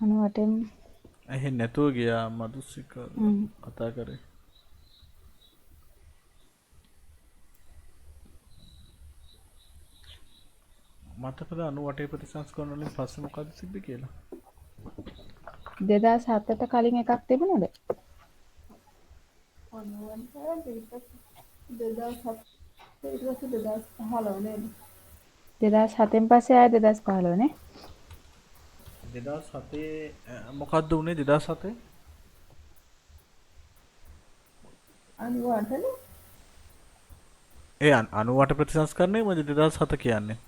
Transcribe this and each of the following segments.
98න් ඇහෙන්නේ නැතුව ගියා මදුසික කතා කරේ. මතකද 98 ප්‍රතිසංස්කරණ වලින් පස්සේ මොකද්ද තිබ්බේ කියලා? 2007ට කලින් එකක් තිබුණද? 2007න් පස්සේ ආය 2015 නේ. 2007 මොකද්ද උනේ 2007? 98නේ. ඒ 98 ප්‍රතිසංස්කරණය මොකද 2007 කියන්නේ?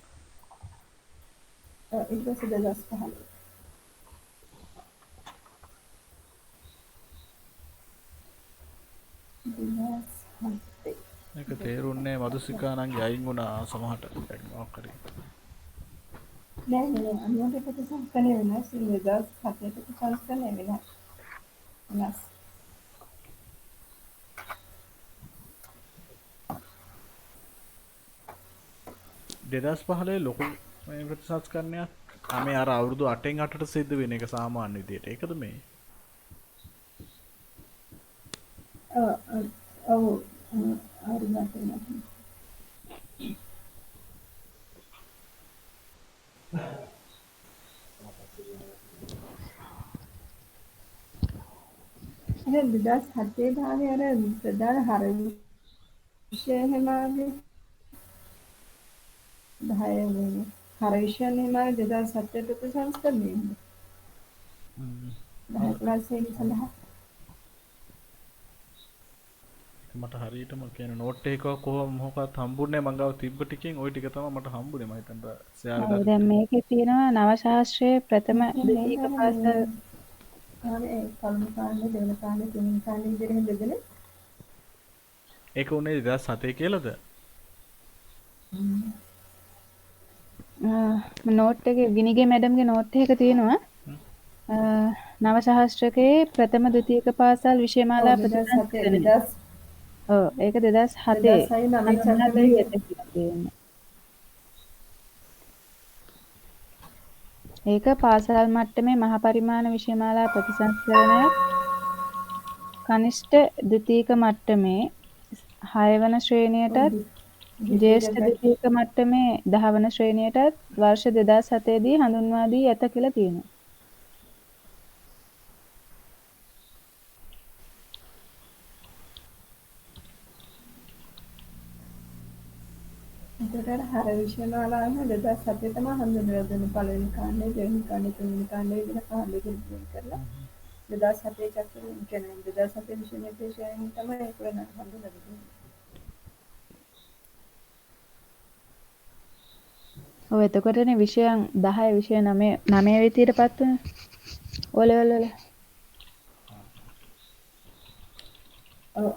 ඊට පස්සේ 2015. මේක තේරුන්නේ මදුසිකා නම් යයින් වුණා සමහරට මොකක් හරි. නෑ නෑ 98 ප්‍රතිසංස්කරණය වෙනස්. 2007 ප්‍රතිසංස්කරණය වෙනස්. 2015 ලොකු මේ ප්‍රතිසංස්කරණයක් මේ අර අවුරුදු 8න් 8ට සිද්ධ වෙන එක සාමාන්‍ය විදියට. ඒකද මේ? ඔව් හරි මතකයි. එහෙනම් 2007 දානේ අර ප්‍රධාන හර විෂය හිමාගේ 10 වෙනි හර විෂය හිමාගේ 2007 ප්‍රතිසංස්කරණය වෙන්නේ. 10 ක්ලාස් එකේ සඳහා මට හරියටම කියන නෝට් එක කොහොම මොකක්වත් හම්බුනේ මං ගාව තිබ්බ ටිකෙන් ওই ටික තමයි මට හම්බුනේ මම හිතන්ට ෂෙයාර් ඔව් වෙලා දැන් තිබ්බේ. මේකේ තියෙනවා නව ශාස්ත්‍රයේ ප්‍රථම ද්විතීක මේක පාසල් මේ පළමු කාණ්ඩ දෙවන කාණ්ඩ තුන්වෙනි කාණ්ඩ විදිහට බෙදලා ඒක උනේ 2007 කියලාද? නෝට් එකේ ගිනිගේ මැඩම්ගේ නෝට් එක තියෙනවා. නව සහස්‍රකයේ ප්‍රථම ද්විතීක පාසල් විෂයමාලා ඔව් 2007 ප්‍රතිසංස්කරණය. ඔව් ඒක 2007 2006 9 හඳුන්වා දී සැප්තැම්බර් ඇත කියලා තියෙන්නේ. ඒක පාසල් මට්ටමේ මහා පරිමාණ විෂයමාලා ප්‍රතිසංස්කරණයක්. කනිෂ්ඨ ද්විතීක මට්ටමේ 6 වන ශ්‍රේණියටත් ජ්‍යෙෂ්ඨ ද්විතීක මට්ටමේ 10 වන ශ්‍රේණියටත් වර්ෂ 2007 දී හඳුන්වා දී ඇත කියලා තියෙනවා. ඒකට හර විෂයමාලාව 2007 තමයි හඳුන්වලා දුන්නේ පළවෙනි කාණ්ඩය දෙවෙනි කාණ්ඩය තුන්වෙනි කාණ්ඩය විදිහට කාණ්ඩයකින් වෙන් කරලා 2007 චක්‍ර කියන්නේ 2007 විෂය නිර්දේශයෙන් තමයි ඒක වෙන හඳුන්වලා දුන්නේ. ඔව් එතකොටනේ විෂයන් 10 විෂය 9 විදියටපත් වුණා. O level වල. ඔව්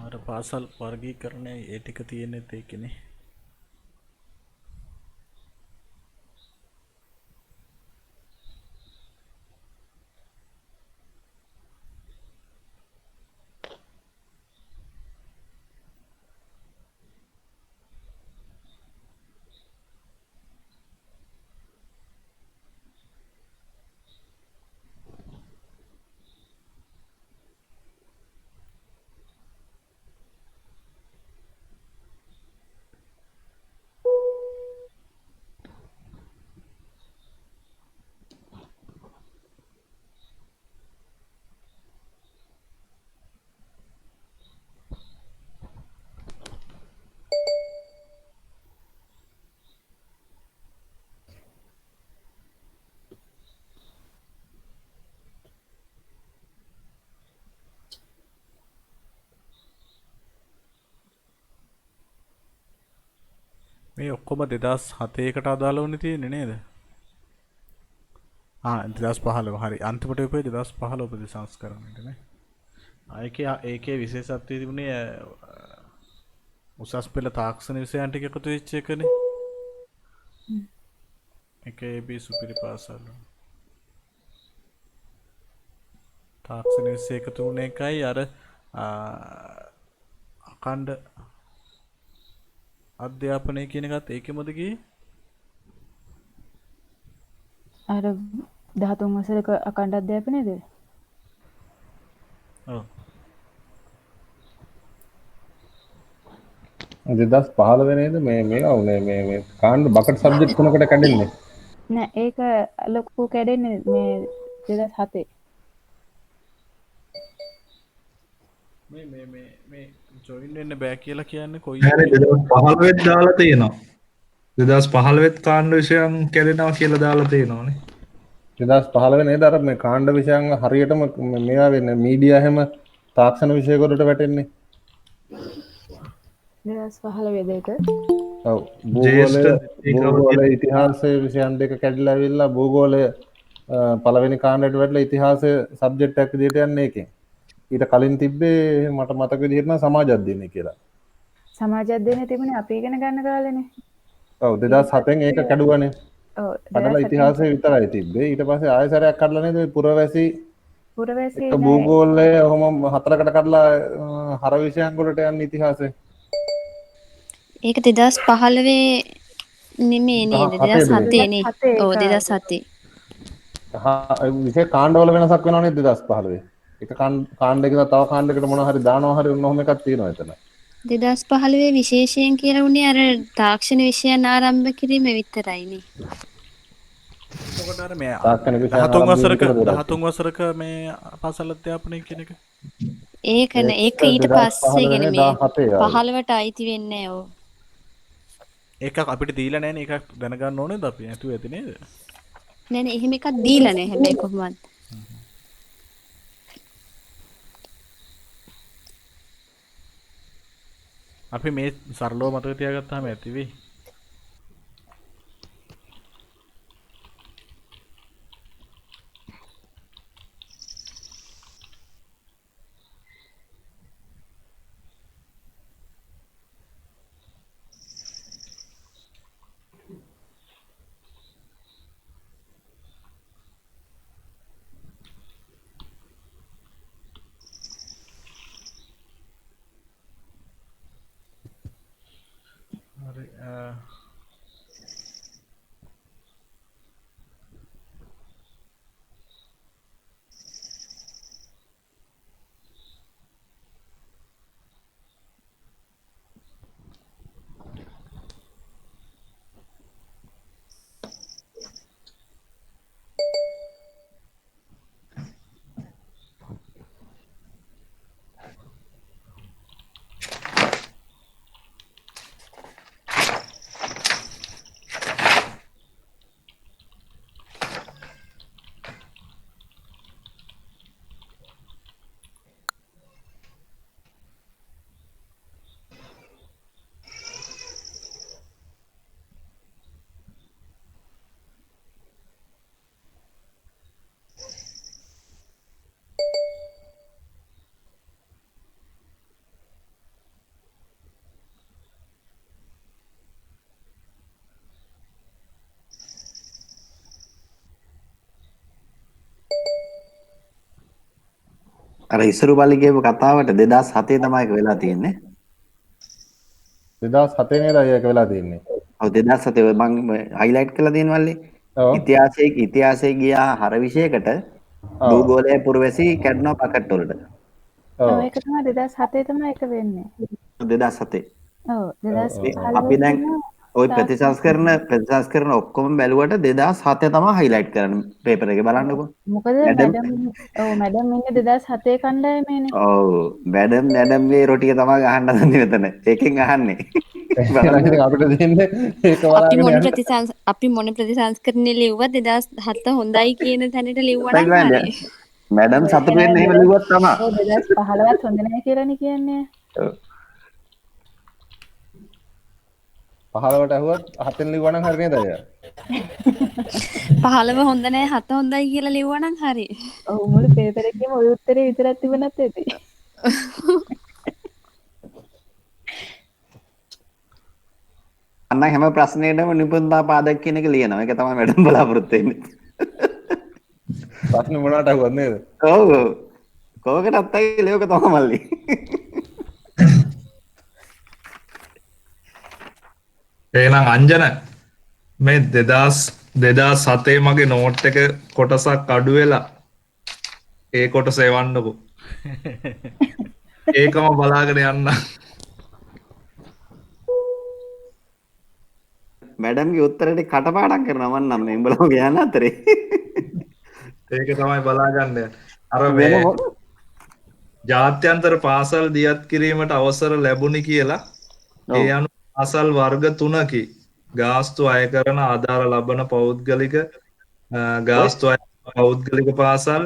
අර පාසල් වර්ගීකරණය ඒ ටික තියෙනෙත් ඒකනේ. මේ ඔක්කොම 2007කට අදාළ වුණේ තියෙන්නේ නේද? 2015 හරි. අන්තිමට උපේ 2015 ප්‍රතිසංස්කරණයට නේ. ඒකේ විශේෂත්වය තිබුණේ උසස් පෙළ තාක්ෂණ විෂයන් ටික එකතු වෙච්ච එකනේ. ඒකේ AB සුපිරි පාසල්. තාක්ෂණ විෂය එකතු වුණ එකයි අර අඛණ්ඩ අධ්‍යාපනය කියන එකත් ඒකෙමද ගියේ? අර 13 වසරක අඛණ්ඩ අධ්‍යාපනයේද? ඔව්. 2015 නේද මේවා උනේ මේ කාණ්ඩ බකට් සබ්ජෙක්ට් තුනකට කැඩෙන්නේ. නෑ ඒක ලොකු කැඩෙන්නේ මේ 2007. මේ ජොයින් වෙන්න බෑ කියලා කියන්නේ කොයි හරි 2015 දාලා තියෙනවා 2015 කාණ්ඩ විෂයන් කැඩෙනවා කියලා දාලා තියෙනවානේ 2015 නේද අර මේ කාණ්ඩ විෂයන් හරියටම මේවා වෙන්නේ මීඩියා හැම තාක්ෂණ විෂය වලට වැටෙන්නේ 2015 දෙක. ඔව් භූගෝල ඉතිහාසය විෂයන් දෙක කැඩිලා ඇවිල්ලා භූගෝලය පළවෙනි කාණ්ඩයට වැටලා ඉතිහාසය සබ්ජෙක්ට් එකක් විදිහට යන්නේ ඒකෙන්. ඊට කලින් තිබ්බේ මට මතක විදිහට නම් සමාජ අධ්‍යයනය කියලා. සමාජ අධ්‍යයනය තිබුණේ අපි ඉගෙන ගන්න කාලේනේ. ඔව් 2007න් ඒක කැඩුවානේ. ඔව් කඩලා ඉතිහාසය විතරයි තිබ්බේ. ඊට පස්සේ ආයෙසරයක් කඩලා නේද පුරවැසි පුරවැසි භූගෝලය ඔහොම හතරකට කඩලා හර විෂයන් වලට යන ඉතිහාසය. ඒක 2015 නෙමෙයි නේද 2007 නේ. ඔව් 2007. විශේෂ කාණ්ඩවල වෙනසක් වෙනව නේද 2015. එක කාණ්ඩයකට තව කාණ්ඩයකට මොනවා හරි දානවා හරි ඔන්නෝම එකක් තියෙනවා එතන. 2015 විශේෂයෙන් කියලා උනේ අර තාක්ෂණ විෂයන් ආරම්භ කිරීම විතරයිනේ. මොකද අර මේ තාක්ෂණ විෂයන් 13 වසරක මේ පාසල් අධ්‍යාපනය කියන එක. ඒක ඊට පස්සේ ගෙන මේ 15ට අයිති වෙන්නේ නැහැ. ඔව්. ඒක අපිට දීලා නැහැ නේ. ඒක දැනගන්න ඕනේද අපි? නැතුව ඇති නේද? නෑ එහෙම එකක් දීලා නැහැ හැබැයි කොහොමද? අපි මේ සරලව මතක තියාගත්තාම ඇති වෙයි. හරි අර ඉසුරු බලි කියපු කතාවට 2007 තමයි ඒක වෙලා තියෙන්නේ. 2007 නේද ඒක වෙලා තියෙන්නේ. ඔව් 2007 මම හයිලයිට් කරලා තියෙනවල්ලේ. ඔව්. ඉතිහාසයේ ගියා හර විෂයකට භූගෝලයේ පුරවැසි කැඩනවා පකට් වලට. ඔව් ඒක තමයි 2007 තමයි ඒක වෙන්නේ. 2007. ඔව් 2015 අපි දැන් ওই ප්‍රතිසංස්කරණ ඔක්කොම බැලුවට 2007 තමයි හයිලයිට් කරන්නේ පේපර් එකේ බලන්නකෝ. මොකද මැඩම් ඉන්නේ 2007 කණ්ඩායමේනේ. ඔව් මැඩම්ගේ රොටිය තමයි අහන්න දන්නේ මෙතන. ඒකෙන් අහන්නේ. අපිට දෙන්නේ ඒක බලාගෙන අපි මොන ප්‍රතිසංස්කරණේ ලිව්වත් 2007 හොඳයි කියන තැනට ලිව්වා නම් හරි. මැඩම් සතුටු වෙන්නේ එහෙම ලිව්වත් තමයි. ඔව් 2015ත් හොඳ නැහැ කියලානේ කියන්නේ. ඔව්. 15ට ඇහුවත් 7න් ලිව්වා නම් හරි නේද අයියා? 15 හොඳ නෑ 7 හොඳයි කියලා ලිව්වනම් හරි. ඔව් මුළු පේපර් එකේම ওই උත්තරේ විතරක් තිබුණත් ඇති. අන්න හැම ප්‍රශ්නයකටම නිපුණතා පාදක කියන එක ලියනවා. ඒක තමයි මැඩම් බලාපොරොත්තු වෙන්නේ. ප්‍රශ්නේ මොනවට ඇහුවත් නේද? ඔව් ඔව්. කෝකටත් අයියේ ලේක තමයි මල්ලි. එහෙනම් අංජන මේ 2007 මගේ නෝට් එක කොටසක් අඩු වෙලා ඒ කොටස එවන්නකෝ. ඒකම බලාගෙන යන්න. මැඩම්ගේ උත්තරේ කටපාඩම් කරනවා මම නම් මේ උඹලම ගියන අතරේ. ඒක තමයි බලාගන්න. අර මේ ජාත්‍යන්තර පාසල් දියත් කිරීමට අවසර ලැබුණි කියලා ඒ අනුව පාසල් වර්ග 3කි ගාස්තු අය කරන ආධාර ලබන පෞද්ගලික ගාස්තු අය පෞද්ගලික පාසල්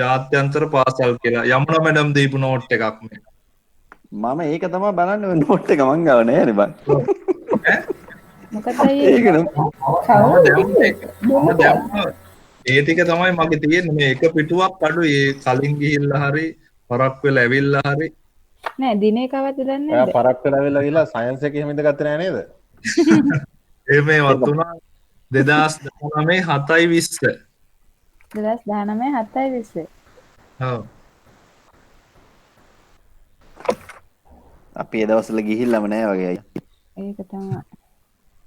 ජාත්‍යන්තර පාසල් කියලා යමුනා මැඩම් දීපු නෝට් එකක් මේ. මම ඒක තමයි බලන්නේ ඔය නෝට් එක මං ගාව නෑ නේ බං. මොකද අයියේ ඒකනේ ඒ ටික තමයි මගේ තියෙන්නේ මේ එක පිටුවක් අඩු ඒ කලින් ගිහිල්ලා හරි පරක් වෙලා ඇවිල්ලා හරි නෑ දිනේ කවද්ද දන්නේ ඔයා නැද්ද? පරක් වෙලා වෙලා ගිහලා සයන්ස් එකේ එහෙම ඉඳගත්තේ නෑ නේද? ඒ මේ වතුනා 2019 7:20 2019 7:20. ඔව් අපි ඒ දවස්වල ගිහිල්ලාම නෑ වගේ අය. ඒක තමයි.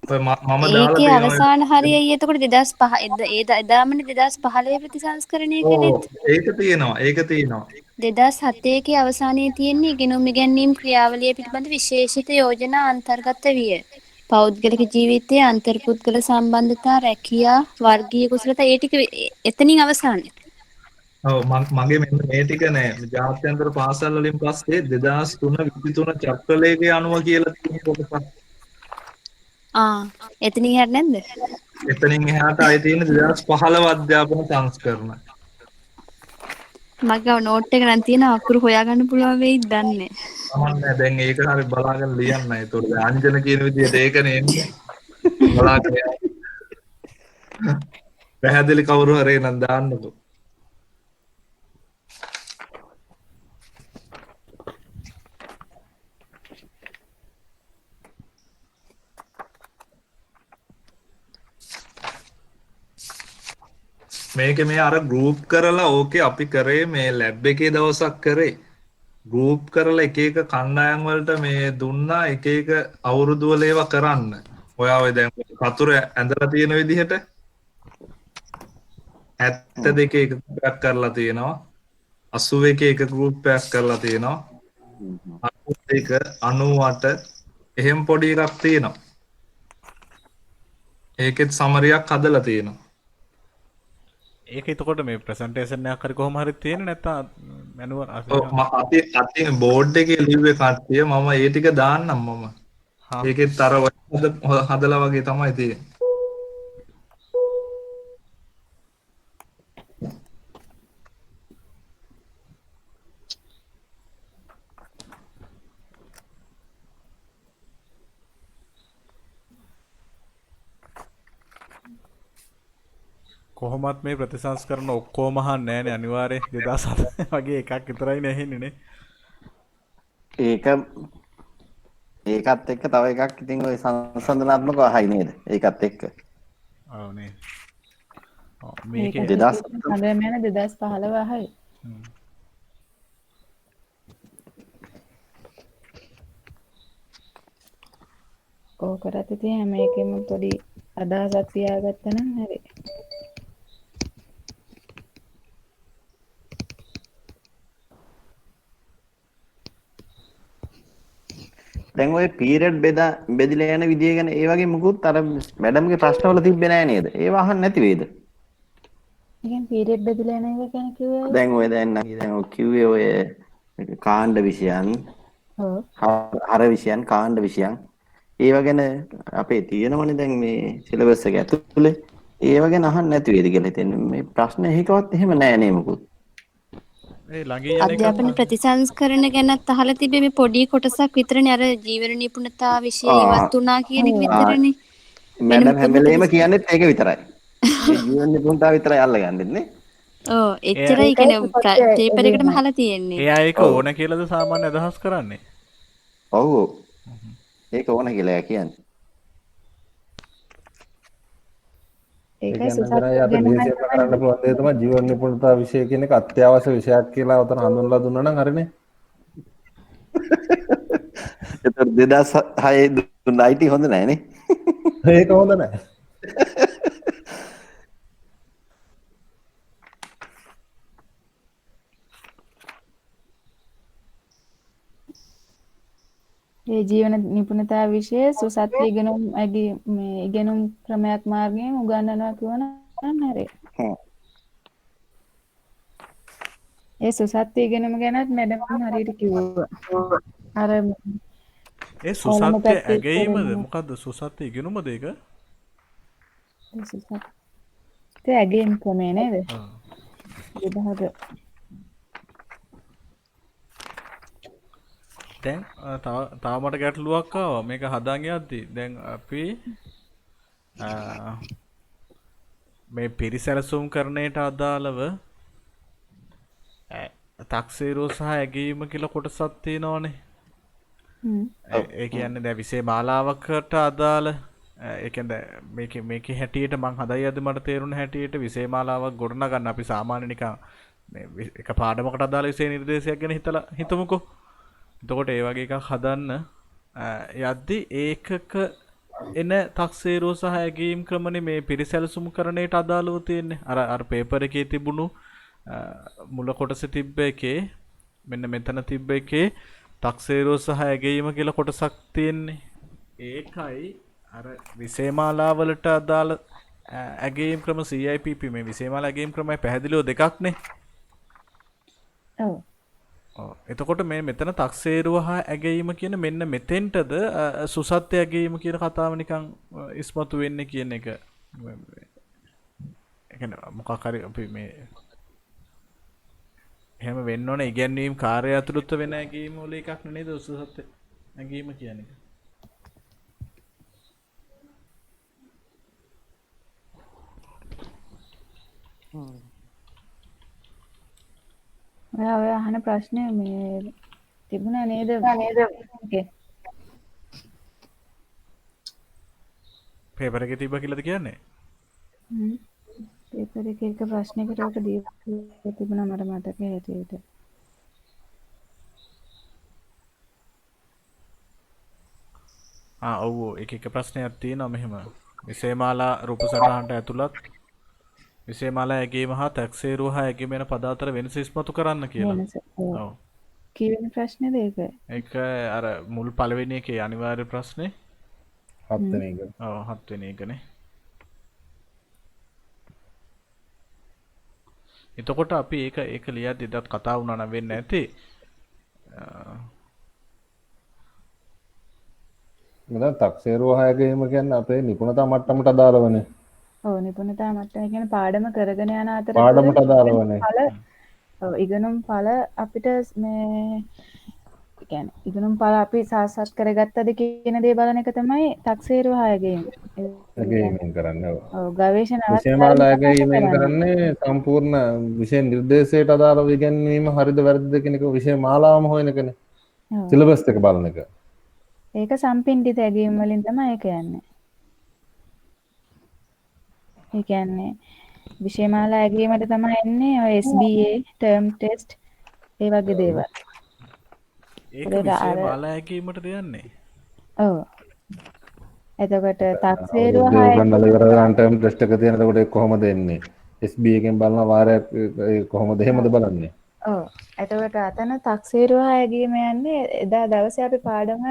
ඔය මම දාලා ඒකේ තියෙනවා අවසාන හරියයි එතකොට 2005 එදාමනේ 2015 ප්‍රතිසංස්කරණය කළෙත්. ඒක තියෙනවා 2007 කේ අවසානයේ තියෙන්නේ ඉගෙනුම් ඉගැන්වීම් ක්‍රියාවලිය පිළිබඳ විශේෂිත යෝජනා අන්තර්ගත විය. පෞද්ගලික ජීවිතයේ අන්තර්පුද්ගල සම්බන්ධතා රැකියා වර්ගීය කුසලතා ඒ ටික එතනින් අවසානයි. ඔව් මගේ මෙන්න මේ ටික නෑ ජාත්‍යන්තර පාසල් වලින් පස්සේ 2003 23 චක්‍රලේඛය අනුව කියලා තියෙන කොටසක්. එතනින් හරිය නැද්ද? එතනින් එහාට ආයේ තියෙන 2015 අධ්‍යාපන සංස්කරණ. මගේ නෝට් එක නම් තියෙන අකුරු හොයාගන්න පුළුවන් වෙයිද දන්නේ නැහැ. දැන් ඒක හරි බලාගෙන ලියන්න. ඒතකොට අංජන කියන විදිහට ඒකනේ එන්නේ. බලාගෙන යන්න. පැහැදිලි කවුරු හරි නම් දාන්නකෝ. මේක මේ අර ගෲප් කරලා ඕකේ අපි කරේ මේ ලැබ් එකේ දවසක් කරේ ගෲප් කරලා එක එක කණ්ඩායම් වලට මේ දුන්නා එක එක අවුරුදු වල ඒවා කරන්න. ඔයා ඔය දැන් වතුර ඇඳලා තියෙන විදිහට 72 එක ගෲප් එකක් කරලා තියෙනවා. 81 එක ගෲප් එකක් කරලා තියෙනවා. 91 98 එහෙම පොඩි එකක් තියෙනවා. ඒකෙත් සමරියක් හදලා තියෙනවා. ඒක එතකොට මේ ප්‍රසන්ටේෂන් එකක් හරි කොහොම හරි තියෙන්නේ නැත්නම් මැනුවල් අති බෝඩ් එකේ ලිව්වේ කට්ටිය මම ඒ ටික දාන්නම් මම. ඒකෙත් අර හදලා වගේ තමයි තියෙන්නේ. කොහොමත් මේ ප්‍රතිසංස්කරණ ඔක්කොම අහන්නේ නැහැනේ අනිවාර්යෙන් 2007 වගේ එකක් විතරයි නැහෙන්නේ නේ. ඒකත් එක්ක තව එකක් ඉතින් ඔය සංසන්දනාත්මකව අහයි නේද? ඒකත් එක්ක. ඔව් නේ. මේකේ 2015 යන 2015 අහයි. ඕකටත් ඉතින් හැම එකෙම පොඩි අදහසක් තියාගත්තා නම් හරි. දැන් ඔය පීරියඩ් බෙදලා යන විදිය ගැන ඒ වගේ මුකුත් අර මැඩම්ගේ ප්‍රශ්නවල තිබ්බේ නෑ නේද? ඒව අහන්න නැති වේද? ඉතින් පීරියඩ් බෙදලා යන එක ගැන කිව්වේ දැන් ඔය දැන් ඔය කිව්වේ ඔය කාණ්ඩ විෂයන් ඔව් හර විෂයන් කාණ්ඩ විෂයන් ඒව ගැන අපේ තියෙනවනේ දැන් මේ සිලබස් එක ඇතුලේ ඒව ගැන අහන්න නැති වේද කියලා හිතෙන්නේ. මේ ප්‍රශ්න එකවත් එහෙම නෑ නේ මුකුත්. ඒ ළඟින් යන එකක් අධ්‍යාපන ප්‍රතිසංස්කරණ ගැනත් අහලා තිබේ මේ පොඩි කොටසක් විතරනේ අර ජීවන නිපුණතා විෂය ඉවත් වුණා කියන එක විතරනේ. වෙන මැඩම් හැම මොකද වෙලේම කියන්නේත් ඒක විතරයි. ඒ ජීවන නිපුණතාව විතරයි අල්ලගන්නෙත් නේ. ඔව් එච්චරයි කියන්නේ පේපර් එකටම අහලා තියෙන්නේ. එයා ඒක ඕන කියලාද සාමාන්‍ය අදහස් කරන්නේ? ඔව් ඔව්. ඒක ඕන කියලා කියන්නේ. ඒ ඒකයි කියන්නේ සුසත් අතරයි අපේ ඉගෙනුම දේශීය කරන්න පුළුවන් දේ තමයි ජීවන නිපුණතා විෂය කියන එක අත්‍යවශ්‍ය විෂයක් කියලා උතන හඳුන්වලා දුන්නා නම් හරිනේ. ඒතර 2006 දුන්න IT හොඳ නැහැ නේ. ඒක හොඳ නැහැ. ඒ ජීවන නිපුණතා විෂය සුසත් ඉගෙනුම් මේ ඉගෙනුම් ක්‍රමයක් මාර්ගයෙන් උගන්වනවා කියන නම් හරි. ඒ සුසත් ඉගෙනුම ගැනත් මැඩම් හරියට කිව්වා. අර ඒ සුසත්ය ඇගීමද මොකද්ද සුසත්ය ඉගෙනුමද ඒක? සුසත් ඒ ඇගීම් ක්‍රමය නේද? විභාග දැන් තව මට ගැටලුවක් ආවා මේක හදාගෙන යද්දි දැන් අපි මේ පිරිසැලසුම් කරණයට අදාළව තක්සේරුව සහ ඇගීම කියලා කොටසක් තියෙනවනේ. ඒ කියන්නේ දැන් විෂය මාලාවකට අදාළ ඒ කියන්නේ මේකේ හැටියට මං හදයි අද මට තේරුණ හැටියට විෂය මාලාවක් ගොඩනගන්න අපි සාමාන්‍ය නිකන් මේ එක පාඩමකට අදාළ විෂය නිර්දේශයක් ගැන හිතමුකෝ. එතකොට ඒ වගේ එකක් හදන්න යද්දි ඒකක එන තක්සේරුව සහ ඇගීම් ක්‍රමනේ මේ පිරිසැලසුම් කරණයට අදාළව තියෙන්නේ. අර පේපර් එකේ තිබුණු මුල කොටසේ තිබ්බ එකේ මෙන්න මෙතන තිබ්බ එකේ තක්සේරුව සහ ඇගීම කියලා කොටසක් තියෙන්නේ. ඒකයි අර විෂයමාලාවලට අදාළ ඇගීම් ක්‍රම CIPP මේ විෂයමාලා ඇගීම් ක්‍රමයි පැහැදිලිව දෙකක්නේ. ඔව්. එතකොට මේ මෙතන තක්සේරුව හා ඇගීම කියන මෙන්න මෙතෙන්ටද සුසත්ය ඇගීම කියන කතාව නිකන් ඉස්මතු වෙන්නේ කියන එක. ඒ කියන්නේ මොකක් හරි අපි මේ එහෙම වෙන්න ඕනේ ඉගැන්වීම් කාර්ය ඇතුළත වෙන ඇගීම වල එකක් නේද සුසත්ය ඇගීම කියන එක. ඔය අහන ප්‍රශ්නේ මේ තිබුණා නේද? ඕකේ. පේපර් එකේ තිබ්බ කියලාද කියන්නේ? පේපර් එකේ එක ප්‍රශ්නයකට ඔක දීලා තිබුණා මට මතක හැටියට. ඔව් එක ප්‍රශ්නයක් තියෙනවා මෙහෙම. විෂයමාලා රූප සටහනට ඇතුළත් විෂයමාලා ඇගීම හා තක්සේරුව හා ඇගීම යන පද අතර වෙනස ඉස්මතු කරන්න කියලා. ඔව්. කීවෙනි ප්‍රශ්නේද ඒක? ඒක අර මුල් පළවෙනි එකේ අනිවාර්ය ප්‍රශ්නේ. 7 වෙනි එක. ඔව් 7 වෙනි එකනේ. එතකොට අපි ඒක ලියද්දි දත් කතා වුණා නම් වෙන්නේ නැති. මම තක්සේරුව හැගීම කියන්නේ අපේ නිපුණතා මට්ටමට අදාළවනේ. ඔව් නිපුණතා මට්ටම කියන්නේ පාඩම කරගෙන යන අතර පාඩමට අදාළවනේ. ඔව් ඉගෙනුම් ඵල අපිට මේ කියන්නේ ඉගෙනුම් ඵල අපි සාක්ෂාත් කරගත්තද කියන දේ බලන එක තමයි තක්සේරුව හැගීම. ඇගීමෙන් කරන්නේ. ඔව් ගවේෂණ විෂයමාලා ඇගීමෙන් කරන්නේ සම්පූර්ණ විෂය නිර්දේශයට අදාළව ඉගෙනීම හරිද වැරදිද කියන එක විෂයමාලාවම හොයන එකනේ. සිලබස් එක බලන එක. ඒක සම්පින්ඩිත ඇගීම් වලින් තමයි ඒක යන්නේ. ඒ කියන්නේ විෂයමාලා ඇගීමට තමයි එන්නේ ඔය SBA, term test ඒ වගේ දේවල්. ඒක විෂයමාලා ඇගීමටද යන්නේ? ඔව්. එතකොට තක්සේරුව ගන්නල ඉවර වෙලා term test එක තියෙන එතකොට ඒක කොහොමද එන්නේ? SBA එකෙන් බලන වාරයක් කොහොමද එහෙමද බලන්නේ? ඔව්. එතකොට අතන තක්සේරුව ඇගීම යන්නේ එදා දවසේ අපි පාඩම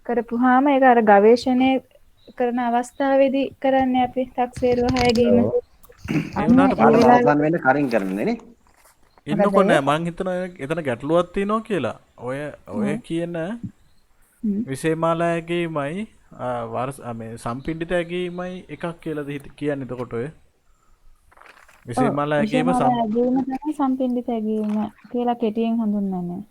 කරපුවාම ඒක අර ගවේෂණය කරන අවස්ථාවේදී කරන්නේ අපි තක්සේරුව හැගීම. ඒ වුණාට පාඩම වෙන්න කරින් කරන්නේ නේ. ඉන්නකොට නෑ මං හිතනවා එතන ගැටලුවක් තියෙනවා කියලා. ඔය කියන විෂයමාලා ඇගීමයි මේ සම්පින්ඩිත ඇගීමයි එකක් කියලාද කියන්නේ එතකොට ඔය? විශේෂමාලා ඇගීම විෂයමාලා ඇගීම තමයි සම්පින්ඩිත ඇගීම කියලා කෙටියෙන් හඳුන්වන්නේ.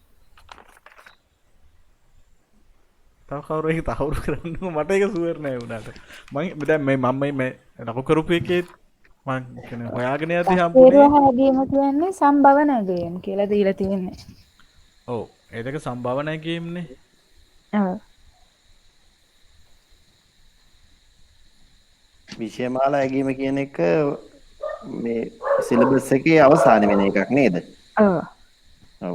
තව කවුරු ඒක තහවුරු කරන්නකෝ මට ඒක සුවර් නෑ උනාට. මම දැන් මේ ලකු කරපු එකේ මම කියන්නේ හොයාගෙන යද්දි හම්බුනේ. තේරුව ඇගීම කියන්නේ සම්භවන ඇගීම කියලා දීලා තියෙන්නේ. ඔව් ඒ දෙක සම්භාවන ඇගීම්නේ. ඔව්. විෂයමාලා ඇගීම කියන එක මේ සිලබස් එකේ අවසාන වෙන එකක් නේද? ඔව්. ඔව්.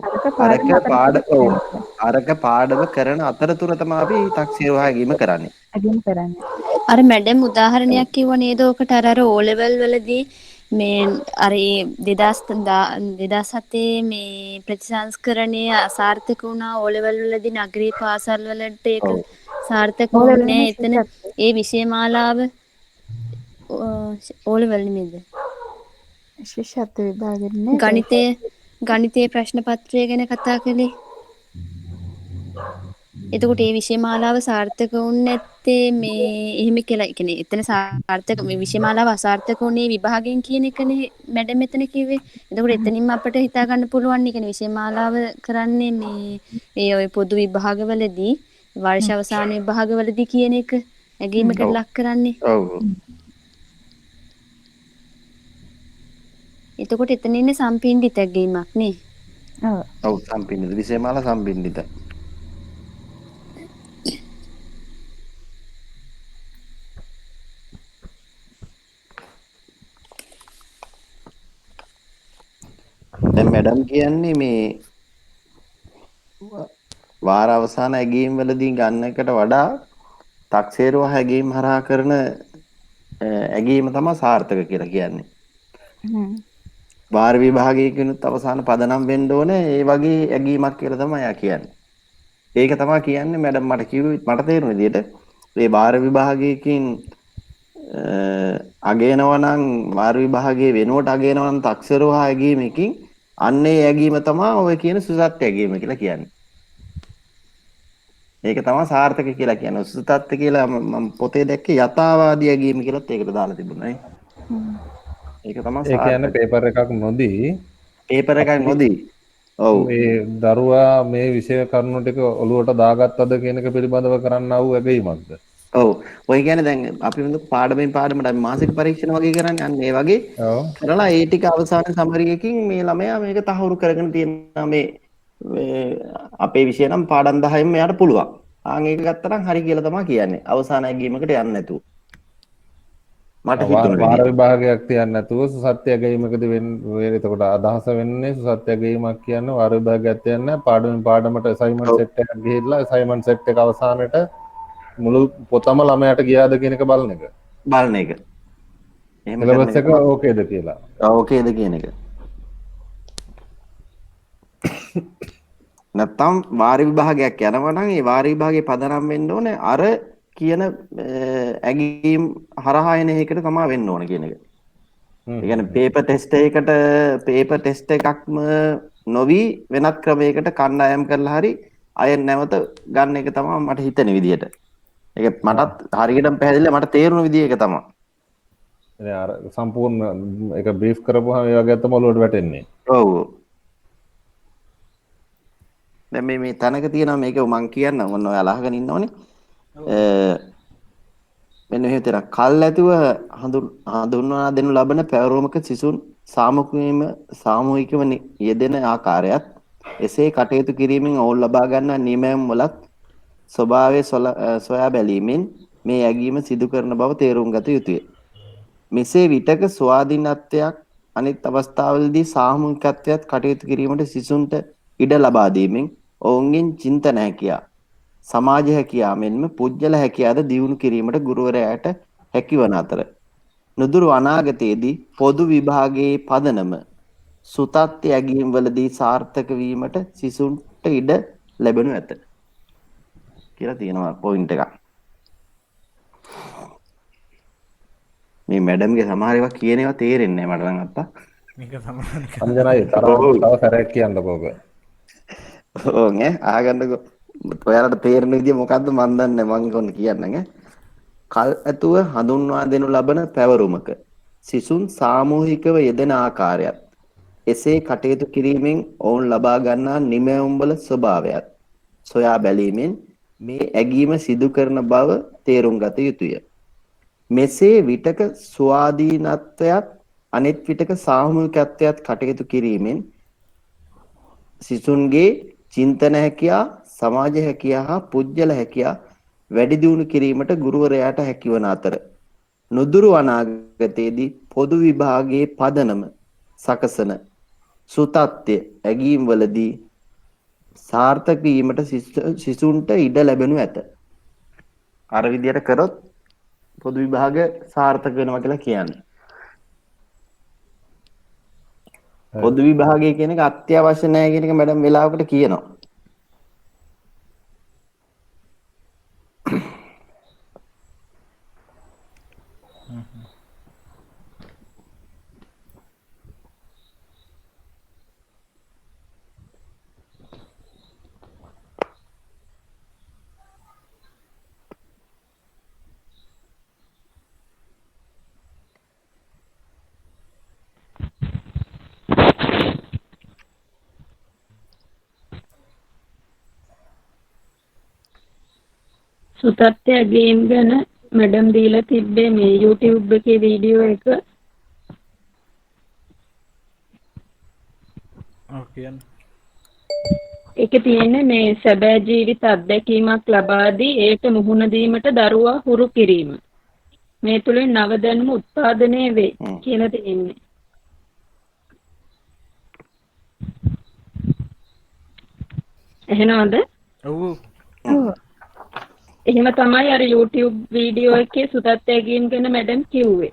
අරක පාඩම කරන අතරතුර තමයි අපි තක්සේරුවා ඇගීම කරන්නේ. ඇගීම කරන්නේ. අර මැඩම් උදාහරණයක් කිව්ව නේද ඔකට අර O level වලදී මේ අර 2007 මේ ප්‍රතිසංස්කරණයේ අසාර්ථක වුණා O level වලදී නගරී පාසල් වලට ඒක සාර්ථක වුණේ එතන ඒ විෂයමාලාව O level නෙමෙයිද? ශිෂ්‍යත්ව විභාගෙන්නේ ගණිතයේ ප්‍රශ්න පත්‍රය ගැන කතා කළේ. එතකොට මේ විෂයමාලාව සාර්ථක වුනේ නැත්තේ මේ එහෙම කියලා කියන්නේ එතන සාර්ථක මේ විෂයමාලාව අසාර්ථක වුනේ විභාගයෙන් කියන එකනේ මැඩම් මෙතන කිව්වේ. එතකොට එතනින්ම අපිට හිතා ගන්න පුළුවන් නේ කියන්නේ විෂයමාලාව කරන්නේ මේ ඔය පොදු විභාගවලදී වර්ෂ අවසාන විභාගවලදී කියන එක ඇගීමකට ලක් කරන්නේ. ඔව්. එතකොට එතන ඉන්නේ සම්පින්ඩිත ඇගීමක් නේ. ඔව්. ඔව් සම්පින්දිත විෂයමාලා සම්පින්දිත. දැන් මැඩම් කියන්නේ මේ වාර අවසාන ඇගීම් වලදී ගන්න එකට වඩා තක්සේරුව ඇගීම් හරහා කරන ඇගීම තමයි සාර්ථක කියලා කියන්නේ. වාර විභාගයකිනුත් අවසාන පදනම් වෙන්න ඕනේ ඒ වගේ ඇගීමක් කියලා තමයි යා කියන්නේ. ඒක තමයි කියන්නේ මැඩම් මට කිව්වේ මට තේරුණ විදිහට මේ වාර විභාගයකින් අගයනවා නම් වාර විභාගයේ වෙනුවට අගයනවා නම් තක්සේරුව ඇගීමකින් අන්නේ ඇගීම තමයි ඔය කියන සුසත් ඇගීම කියලා කියන්නේ. ඒක තමයි සාර්ථක කියලා කියන්නේ. සුසත් කියලා මම පොතේ දැක්කේ යථාවාදී ඇගීම කියලාත් ඒකට දාලා තිබුණා නේ. ඒක තමයි ඒ කියන්නේ පේපර් එකක් නොදී ඔව් මේ දරුවා මේ විෂය කරුණු ටික ඔලුවට දාගත්තද කියන එක පිළිබඳව කරන්නා වූ ඇගීමක්ද? ඔව් ඔය කියන්නේ දැන් අපි මුදු පාඩමෙන් පාඩමට අපි මාසික පරීක්ෂණ වගේ කරන්නේ අන්න ඒ වගේ කරලා ඒ ටික අවසාන සමරියකින් මේ ළමයා මේක තහවුරු කරගෙන තියෙනවා මේ අපේ විෂය නම් පාඩම් 10න් මෙයාට පුළුවන්. ආන් ඒක ගත්තා නම් හරි කියලා තමයි කියන්නේ. අවසාන ඇගීමකට යන්නේ නැතුව. මට හිතුණා වාර විභාගයක් තියන්නේ නැතුව සත්‍ය ඇගීමකදී වෙන්නේ එතකොට අදහස වෙන්නේ සත්‍ය ඇගීමක් කියන්නේ වාර විභාගයක් තියන්නේ පාඩමෙන් පාඩමට අසයින්මන්ට් සෙට් එකක් ගිහිල්ලා අසයින්මන්ට් සෙට් එක අවසානයේට මුළු පොතම ළමයාට ගියාද කියන එක බලන එක. එහෙම සිලබස් එක ඕකේද කියලා. ඕකේද කියන එක. නැත්තම් වාර විභාගයක් යනවා නම් ඒ වාර විභාගේ පදනම් වෙන්න ඕනේ අර කියන ඇගීම් හරහා එන එකකට තමයි වෙන්න ඕන කියන එක. ඒ කියන්නේ පේපර් ටෙස්ට් එකක්ම නොවි වෙනත් ක්‍රමයකට කණ්ඩායම් කරලා හරි අය නැවත ගන්න එක තමයි මට හිතෙන විදියට. ඒක මටත් හරියටම පැහැදිලිලා මට තේරුණ විදිය එක තමයි. ඒ අර සම්පූර්ණ ඒක බ්‍රීෆ් කරපුවාම ඒ වගේ තමයි ඔලුවට වැටෙන්නේ. ඔව්. දැන් මේ තැනක තියෙනවා මේක මම කියන්නම් ඔන්න ඔයාලා අහගෙන ඉන්නෝනේ. මෙන්න මෙහෙම තේරෙන කල් ඇතුව හඳුන්වා දෙනු ලබන පැවරුමක සිසුන් සාමූහිකව යෙදෙන ආකාරයත් එසේ කටයුතු කිරීමෙන් ඔවුන් ලබා ගන්නා නියමයන් වලත් ස්වභාවය සොයා බැලීමෙන් මේ ඇගීම සිදු කරන බව තේරුම් ගත යුතුය. මෙසේ විටක ස්වාධීනත්වයක් අනිත් අවස්ථාවලදී සාමූහිකත්වයක් කටයුතු කිරීමට සිසුන්ට ඉඩ ලබා දීමෙන් ඔවුන්ගෙන් චින්තන හැකියාව සමාජ හැකියාව මෙන්ම පුජ්‍යල හැකියාවද දියුණු කිරීමට ගුරුවරයාට හැකිවන අතර නුදුරු අනාගතයේදී පොදු විභාගයේ පදනම සුතත් ඇගීම් වලදී සාර්ථක වීමට සිසුන්ට ඉඩ ලැබෙනු ඇත කියලා තියෙනවා පොයින්ට් එකක්. මේ මැඩම්ගේ සමහර ඒවා කියන ඒවා තේරෙන්නේ නැහැ මට නම් අත්තා. මේක සමාන අංජනයි තව සැරයක් කියන්නකෝ ඔක. ඕ නේ ආගන්නකෝ. ඔයාලට තේරෙන විදිය මොකද්ද මන් දන්නේ මං කොහොමද කියන්නම කල් ඇතුව හඳුන්වා දෙනු ලබන පැවරුමක සිසුන් සාමූහිකව යෙදෙන ආකාරයත් එසේ කටයුතු කිරීමෙන් ඔවුන් ලබා ගන්නා නිමැවුම්වල ස්වභාවයත් සොයා බැලීමෙන් මේ ඇගීම සිදු කරන බව තේරුම් ගත යුතුය. මෙසේ විටක ස්වාධීනත්වයත් අනෙත් විටක සාමූහිකත්වයත් කටයුතු කිරීමෙන් සිසුන්ගේ චින්තන හැකියා, සමාජ හැකියා හා පුජ්‍යල හැකියා වැඩි දියුණු කිරීමට ගුරුවරයාට හැකිවන අතර නුදුරු අනාගතයේදී පොදු විභාගයේ පදනම සකසන සුතත්ත්‍ය ඇගීම් වලදී සාර්ථක වීමට සිසුන්ට ඉඩ ලැබෙනු ඇත. අර විදියට කරොත් පොදු විභාග සාර්ථක වෙනවා කියලා කියන්නේ. පොදු විභාගය කියන එක අත්‍යවශ්‍ය නැහැ කියන එක මැඩම් වෙලාවකට කියනවා. සුතත්ත්‍ය ගේම් ගැන මැඩම් දීලා තිබ්බේ මේ YouTube එකේ වීඩියෝ එක. කියන්න. ඒකේ තියෙන්නේ මේ සැබෑ ජීවිත අත්දැකීමක් ලබා දී ඒට මුහුණ දීමට දරුවා හුරු කිරීම. මේ තුලින් නව දැනුම උත්පාදනය වේ කියලා තියෙන්නේ. එහෙනවද? ඔව්. එහෙම තමයි අර YouTube වීඩියෝ එකේ සුතත්ත්‍ය ගේම් ගැන මැඩම් කිව්වේ.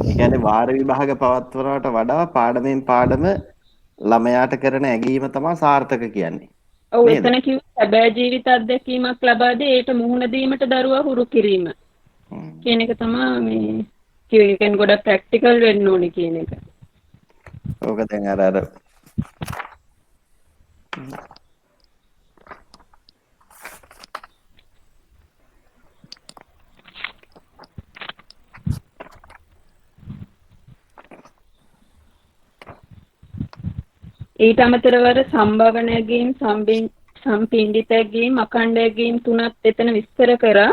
ඒ කියන්නේ වාර විභාග පවත්වනවට වඩා පාඩමෙන් පාඩම ළමයාට කරන ඇගීම තමයි සාර්ථක කියන්නේ. ඔව් එතන කිව්වේ සැබෑ ජීවිත අත්දැකීමක් ලබා දී ඒට මුහුණ දීමට දරුවා හුරු කිරීම. කියන එක තමයි මේ කිව්වේ. ඒ කියන්නේ ගොඩක් ප්‍රැක්ටිකල් වෙන්න ඕනේ කියන එක. ඕක දැන් අර ඊට අමතරව සම්භාවන ඇගීම්, සම්පින්ඩිත ඇගීම්, අඛණ්ඩ ඇගීම් තුනක් එතන විස්තර කරා.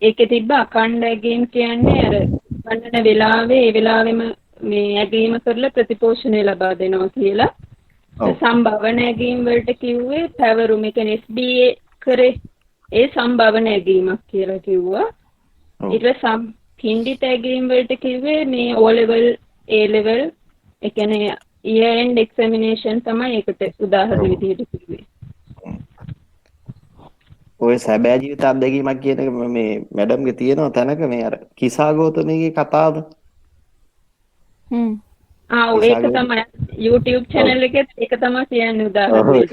ඒකේ තිබ්බ අඛණ්ඩ ඇගීම් කියන්නේ අර ගන්නන වෙලාවේ ඒ වෙලාවෙම මේ ඇගීම කරලා ප්‍රතිපෝෂණය ලබා දෙනවා කියලා. සම්භාවන ඇගීම් වලට කිව්වේ පැවරුම, ඒ කියන්නේ SBA කරේ ඒ සම්භාවන ඇගීමක් කියලා කිව්වා. ඊට සම්පින්ඩිත ඇගීම් වලට කිව්වේ මේ O level, A level, ඒ කියන්නේ year end examination තමයි ඒකට උදාහරණ විදිහට කිව්වේ. ඔය සැබෑ ජීවිත අත්දැකීමක් කියන එක මේ මැඩම්ගේ තියෙනවා තැනක මේ අර කිසා ගෞතමගේ කතාව. ඒක තමයි YouTube channel එකෙත් ඒක තමයි කියන්නේ උදාහරණයක්.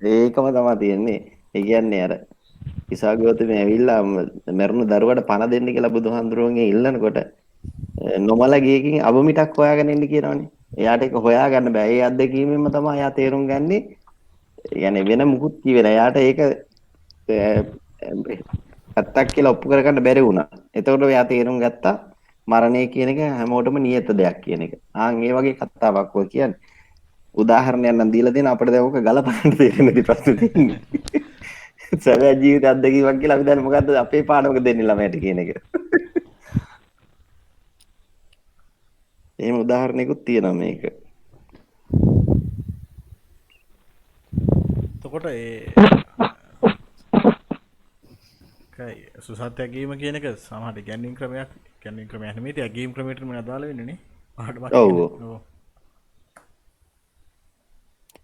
ඒකම තමයි තියෙන්නේ. ඒ කියන්නේ අර කිසා ගෞතමේ ඇවිල්ලා මරුණු දරුවට පණ දෙන්න කියලා බුදුහාඳුරුවන්ගේ ඉල්ලනකොට නොමල ගියකින් අවමිටක් හොයාගෙන ඉන්න කියනවනේ. එයාට ඒක හොයාගන්න බෑ. ඒ අත්දැකීමෙන්ම තමයි එයා තේරුම් ගන්නේ. يعني වෙන මුකුත් කිව්වේ නෑ. එයාට ඒක ඇත්තක් කියලා ඔප්පු කරගන්න බැරි වුණා. එතකොට එයා තේරුම් ගත්තා මරණය කියන එක හැමෝටම නියත දෙයක් කියන එක. ඒ වගේ කතාවක් ඔය කියන්නේ. උදාහරණයක් නම් දීලා දෙන අපිට දැන් ඕක ගලපන්න තේරෙන්නේ ප්‍රශ්නේ තියෙන්නේ. සැබෑ ජීවිත අත්දැකීමක් කියලා අපි දැන් මොකද්ද අපේ පාඩමක දෙන්නේ ළමයට කියන එක. එහෙම උදාහරණයකුත් තියෙනවා මේක. එතකොට සුසත් ඇගීම කියන එක සමහරට ඉගැන්වීම් ක්‍රමයක් නෙමෙයි ඇගීම් ක්‍රමයටම අදාළ වෙන්නේ නේ. ඔව්.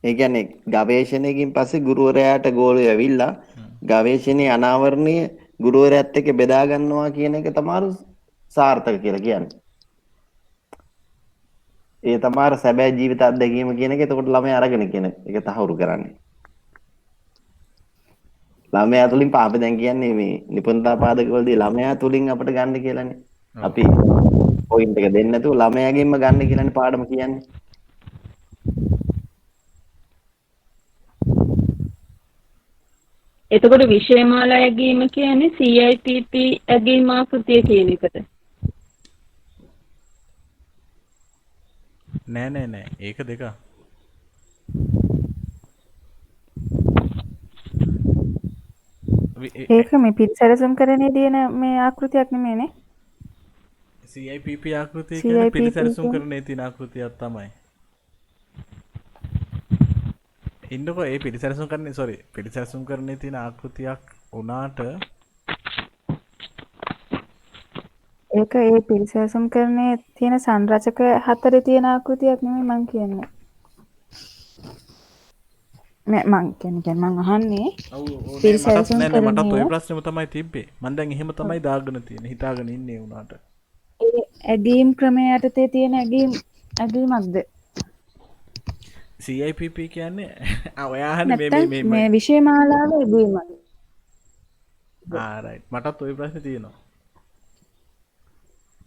ඒ කියන්නේ ගවේෂණයකින් පස්සේ ගුරුවරයාට ගෝලය ඇවිල්ලා ගවේෂණයේ අනාවරණය ගුරුවරයාත් එක්ක බෙදා ගන්නවා කියන එක තමයි සාර්ථක කියලා කියන්නේ. ඒ තමයි සැබෑ ජීවිත අත්දැකීම කියන එක. එතකොට ළමයා අරගෙන කියන එක තහවුරු කරන්නේ. ළමයා තුලින් පාප දැන් කියන්නේ මේ නිපුණතා පාදකවලදී ළමයා තුලින් අපිට ගන්න කියලානේ. අපි පොයින්ට් එක දෙන්නේ නැතුව ළමයාගෙන්ම ගන්න කියලානේ පාඩම කියන්නේ. එතකොට විෂයමාලා ඇගීම කියන්නේ CIPP ඇගීම ආකෘතිය කියන එකට. නෑ ඒක දෙක. ඒක මේ පිළිසැලසුම් කරන්නේ දින මේ ආකෘතියක් නෙමෙයිනේ. CIPP ආකෘතිය CIPP කියන්නේ පිළිසැලසුම් කියන්නේ කරන්නේ තියෙන ආකෘතියක් තමයි. ඉන්නකෝ ඒ පිළිසැලසුම් කරන්නේ පිළිසැලසුම් කරන්නේ තියෙන ආකෘතියක් උනාට ඒක ඒ පිළිසැලසුම් කරන්නේ තියෙන සංරචක හතරේ තියෙන ආකෘතියක් නෙමෙයි මං කියන්නේ. මං අහන්නේ ඔව් නේ පිළිසැලසුම් මටත් කරන්නේ ඔය ප්‍රශ්නෙම තමයි තිබ්බේ. මං දැන් එහෙම තමයි දාගෙන තියෙන්නේ. හිතාගෙන ඉන්නේ උනාට. ඒ ඇගීම් ක්‍රමය යටතේ තියෙන ඇගීමක්ද? CIPP කියන්නේ ඔයා අහන්නේ නැත්නම් මේ විෂයමාලාවේ ඇගීමක්ද? රයිට් මටත් ওই ප්‍රශ්නේ තියෙනවා.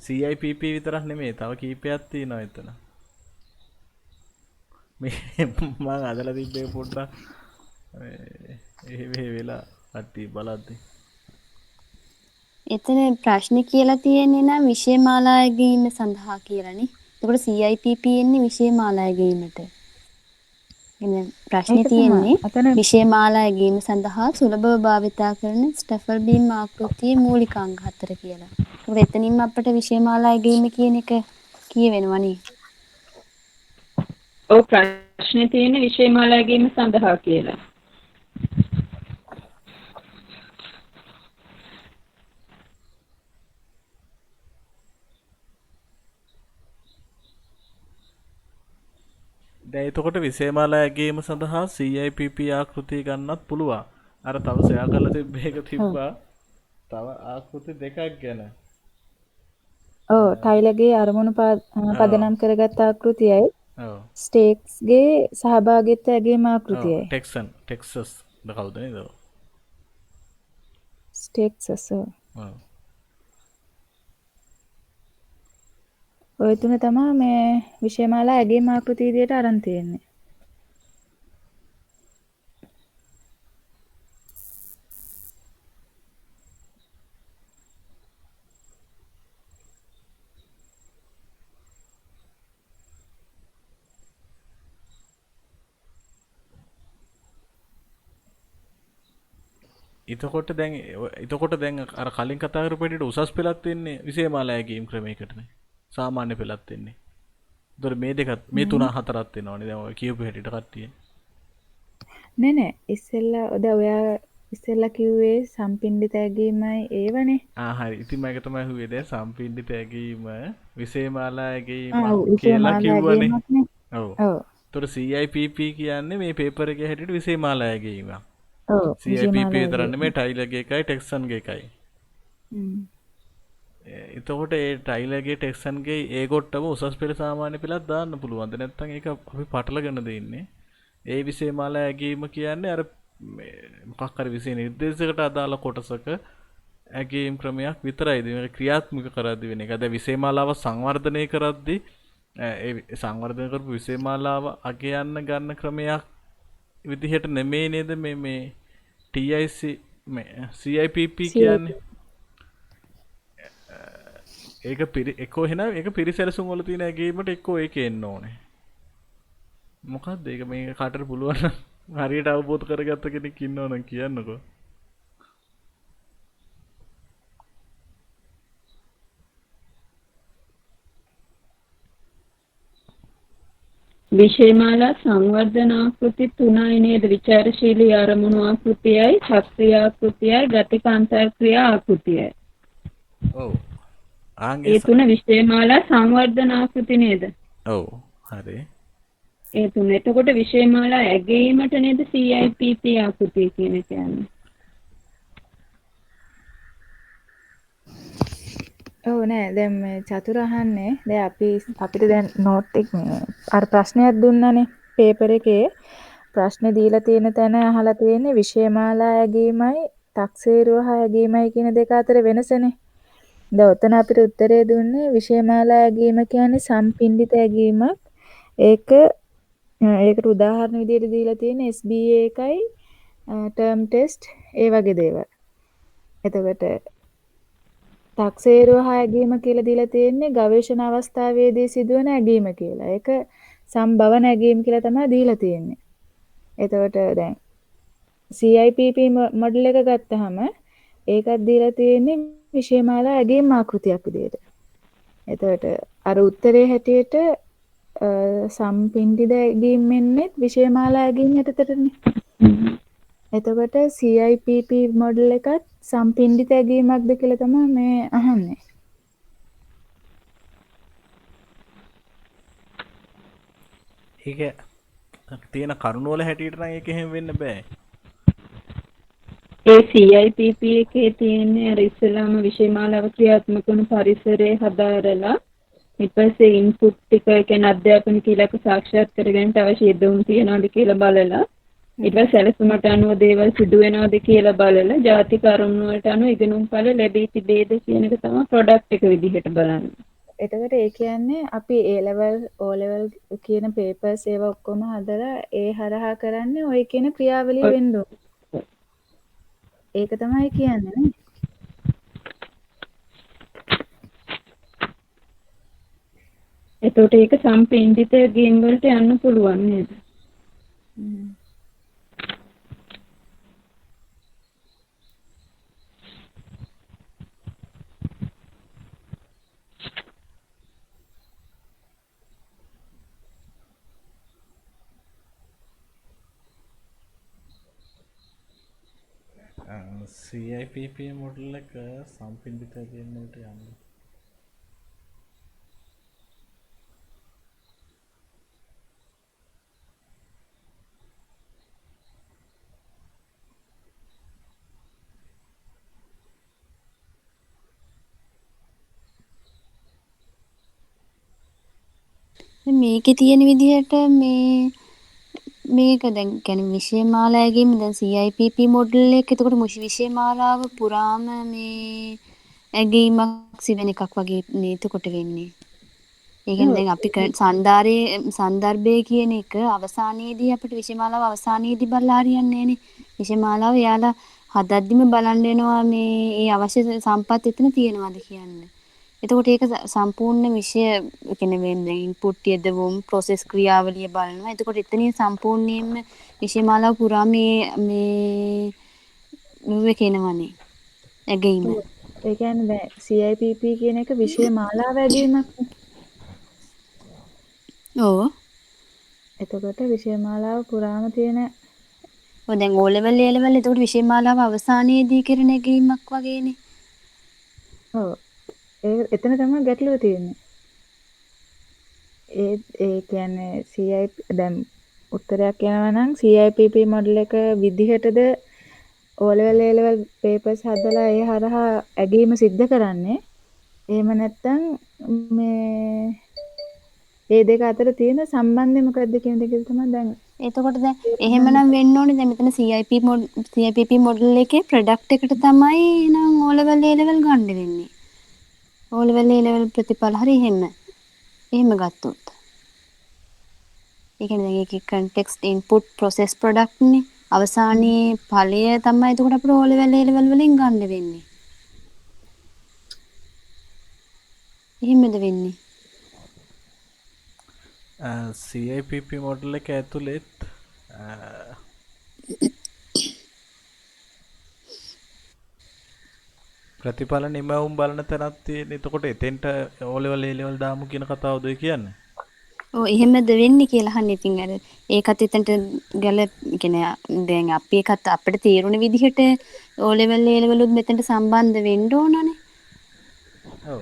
CIPP විතරක් නෙමෙයි තව කීපයක් තියෙනවා එතන. මේ මම අදලා තිබ්බේ පොඩ්ඩක් එහෙ වෙලා කට්ටිය බලද්දි. එතන ප්‍රශ්නේ කියලා තියෙන්නේ නම් විෂයමාලා ඇගීම සඳහා කියලානේ. එතකොට CIPP එන්නේ විෂයමාලා ඇගීමට. එන්නේ ප්‍රශ්නේ තියෙන්නේ විෂයමාලා ඇගීම සඳහා සුලභව භාවිතා කරන ස්ටැෆල් බීම් ආකෘතියේ මූලිකාංග 4 කියලා. ඒකද එතනින්ම අපිට විෂයමාලා ඇගීම කියන එක කියවෙනවනේ. ඔව් ප්‍රශ්නේ තියෙන්නේ විෂයමාලා ඇගීම සඳහා කියලා. දැන් එතකොට විෂයමාලා ඇගීම සඳහා CIPP ආකෘතිය ගන්නත් පුළුවන්. අර තව සොයා කරලා තිබ්බ එක තිබ්බා. තව ආකෘති දෙකක් ගැන. ඔව් ටයිලර්ගේ අරමුණු පදනම් කරගත් ආකෘතියයි. ඔව්. ස්ටේක්ස්ගේ සහභාගීත්වය ඇගීම ආකෘතියයි. ටෙක්සස් කවුද නේද? ස්ටේක්සස්. ඔව්. ඔය තුන තමයි මේ විෂයමාලා ඇගීම ආකෘතිය විදියට අරන් තියෙන්නේ. එතකොට දැන් අර කලින් කතා කරපු හැටියට උසස් පෙළක් තියෙන්නේ විෂයමාලා ඇගීම් ක්‍රමයකටනේ. සාමාන්‍ය පෙළක් තියෙන්නේ. ඒතකොට මේ දෙකත් මේ තුන හතරක් තියෙනවනේ දැන් ඔය කියපු හැටියට කට්ටිය. නෑ ඔයා ඉස්සෙල්ලා කිව්වේ සම්පින්ඩිත ඇගීමයි ඒවනේ. හරි. ඉතින් මම ඒක තමයි හුවේ දැන් සම්පින්ඩිත ඇගීම විෂයමාලා ඇගීම කියලා විෂයමාලා කිව්වනේ. ඇගීමක්නේ. ඔව්. ඔව්. ඒතකොට CIPP කියන්නේ මේ පේපර් එකේ හැටියට විෂයමාලා ඇගීමක්. ඔව්. CIPP විතර නෙමෙයි ටයිලර්ගේ එකයි ටෙක්සන්ගේ එකයි. එතකොට ඒ ටයිලර්ගේ ටෙක්සන්ගේ ඒ කොට්ටම උසස් පෙළ සාමාන්‍ය පෙළක් දාන්න පුළුවන්ද නැත්නම් ඒක අපි පටලගෙන දෙන්නේ. ඒ විෂයමාලා ඇගීම කියන්නේ අර මොකක් හරි විෂය නිර්දේශයකට අදාළ කොටසක ඇගීම් ක්‍රමයක් විතරයිද මේක ක්‍රියාත්මක කරද්දී වෙන එක. දැන් විෂයමාලාව සංවර්ධනය කරද්දී ඒ සංවර්ධනය කරපු විෂයමාලාව අගයන්න ගන්න ක්‍රමයක් විදිහට නෙමෙයි නේද මේ CIPP කියන්නේ. ඒක එක්කෝ එහෙනම් ඒක පිරිසැලසුම් වල තියෙන ඇගීමට එක්කෝ ඒකේ එන්න ඕනේ. මොකද්ද ඒක මේක කාටට පුළුවන් නම් හරියට අවබෝධ කරගත්ත කෙනෙක් ඉන්නවනම් කියන්නකෝ. විෂයමාලා සංවර්ධන ආකෘති තුනයි නේද? විචාරශීලී අරමුණු ආකෘතියයි, ශාස්ත්‍රීය ආකෘතියයි, ගතිකාන්තක්‍රියා ආකෘතියයි. ඔව්. ඒ තුන විෂයමාලා සංවර්ධන ආකෘති නේද? ඔව්. හරි. ඒ තුන. එතකොට විෂයමාලා ඇගීමට නේද CIPP ආකෘතිය කියන එක යන්නේ. ඔව් නෑ දැන් මේ චතුර අහන්නේ දැන් අපිට දැන් නෝට් එක මේ අර ප්‍රශ්නයක් දුන්නානේ පේපර් එකේ ප්‍රශ්නේ දීලා තියෙන තැන අහලා තියෙන්නේ විෂයමාලා ඇගීමයි තක්සේරුව හා ඇගීමයි කියන දෙක අතර වෙනසනේ. දැන් ඔතන අපිට උත්තරේ දුන්නේ විෂයමාලා ඇගීම කියන්නේ සම්පින්ඩිත ඇගීමක්. ඒකට උදාහරණ විදිහට දීලා තියෙන්නේ SBA එකයි ටර්ම් ටෙස්ට් ඒ වගේ දේවල්. එතකොට තක්සේරුව හා ඇගීම කියලා දීලා තියෙන්නේ ගවේෂණ අවස්ථාවේදී සිදුවන ඇගීම කියලා. ඒක සම්භවන ඇගීම කියලා තමයි දීලා තියෙන්නේ. එතකොට දැන් CIPP මොඩල් එක ගත්තාම ඒකත් දීලා තියෙන්නේ විෂයමාලා ඇගීම් ආකෘතියක් විදියට. එතකොට අර උත්තරේ හැටියට සම්පින්ඩිද ඇගීම් වෙන්නේ විෂයමාලා ඇගීම් යටතටනේ. එතකොට CIPP මොඩල් එකත් සම්පින්ඩිත ඇගීමක්ද කියලා තමයි මේ අහන්නේ. ඒක තියෙන කරුණ වල හැටියට නම් ඒක එහෙම වෙන්න බෑ. ඒ CIPP එකේ තියෙන්නේ අර ඉස්සෙල්ලාම විෂයමාලාව ක්‍රියාත්මක වන පරිසරය හදාරලා ඊට පස්සේ ඉන්පුට් ටික කියන්නේ අධ්‍යාපනික ඉලක්ක සාක්ෂාත් කරගන්නට අවශ්‍ය යෙදුම් තියනවාද කියලා බලලා ඊට පස්සේ සැලසුමට අනුව දේවල් සිදු වෙනවද කියලා බලලා ජාතික අරමුණු වලට අනුව ඉගෙනුම් ඵල ලැබී තිබේද කියන එක තමයි ප්‍රොඩක්ට් එක විදිහට බලන්නේ. එතකොට ඒ කියන්නේ අපි A level O level කියන papers ඒවා ඔක්කොම හදලා ඒ හරහා කරන්නේ ওই කියන ක්‍රියාවලිය වෙන්න ඕන. ඒක තමයි කියන්නේ නේ. එතකොට ඒක සම්පින්ඩිත ගේම් වලට යන්න පුළුවන් නේද? CIPP මොඩල් එක සම්පින්ඩිත ඇගීම් වලට යන්නේ. මේකේ තියෙන විදිහට මේක දැන් කියන්නේ විෂයමාලාවේගේම දැන් CIPP මොඩල් එක එතකොට විෂයමාලාව පුරාම මේ ඇගීමක් සිවෙන එකක් වගේ නේද එතකොට වෙන්නේ. ඒ කියන්නේ දැන් අපි සන්දර්භය කියන එක අවසානයේදී අපිට විෂයමාලාව අවසානයේදී බලලා හරියන්නේ නැහනේ. විෂයමාලාව එයාලා හදද්දිම බලන්න වෙනවා මේ ඒ අවශ්‍ය සම්පත් එතන තියෙනවද කියන්නේ. එතකොට ඒක සම්පූර්ණ විෂය කියන්නේ මේ ඉන්පුට් යදවුම් ප්‍රොසෙස් ක්‍රියාවලිය බලනවා. එතකොට එතනින් සම්පූර්ණයෙන්ම විෂයමාලාව පුරා මේ කියනවනේ ඇගීම. ඒ කියන්නේ දැන් CIPP කියන එක විෂය මාලාව ඇගීමක්. ඔව්. එතකොට විෂය මාලාව පුරාම තියෙන ඔය දැන් O level A level එතකොට විෂයමාලාව අවසානයේදී කරන ඇගීමක් වගේනේ. ඔව්. එතන තමයි ගැටලුව තියෙන්නේ. ඒ කියන්නේ CIP දැන් උත්තරයක් යනවා නම් CIPP මොඩල් එක විදිහටද O level A level papers හදලා ඒ හරහා ඇගීම සිද්ධ කරන්නේ. එහෙම නැත්නම් මේ ඒ දෙක අතර තියෙන සම්බන්ධය මොකක්ද කියන එක තමයි දැන්. එතකොට දැන් එහෙමනම් වෙන්න ඕනේ දැන් මෙතන CIPP මොඩල් එකේ ප්‍රොඩක්ට් එකට තමයි එහෙනම් O level A level ගන්න වෙන්නේ. O level A level ප්‍රතිඵල හරි එහෙම ගත්තොත්. ඒ කියන්නේ දැන් ඒකේ context input process product නේ. අවසානයේ ඵලය තමයි එතකොට අපිට O level A level වලින් ගන්න වෙන්නේ. එහෙමද වෙන්නේ? CIPP මොඩල් එක ඇතුළෙත් ප්‍රතිඵල නිමවුම් බලන තැනක් තියෙන. එතකොට එතෙන්ට O level A level දාමු කියන කතාවද ඔය කියන්නේ? ඔව් එහෙමද වෙන්නේ කියලා අහන්නේ. ඉතින් අර ඒකත් එතනට කියන්නේ දැන් අපි ඒකත් අපිට තේරුණ විදිහට O level A level උත් මෙතනට සම්බන්ධ වෙන්න ඕනනේ. ඔව්.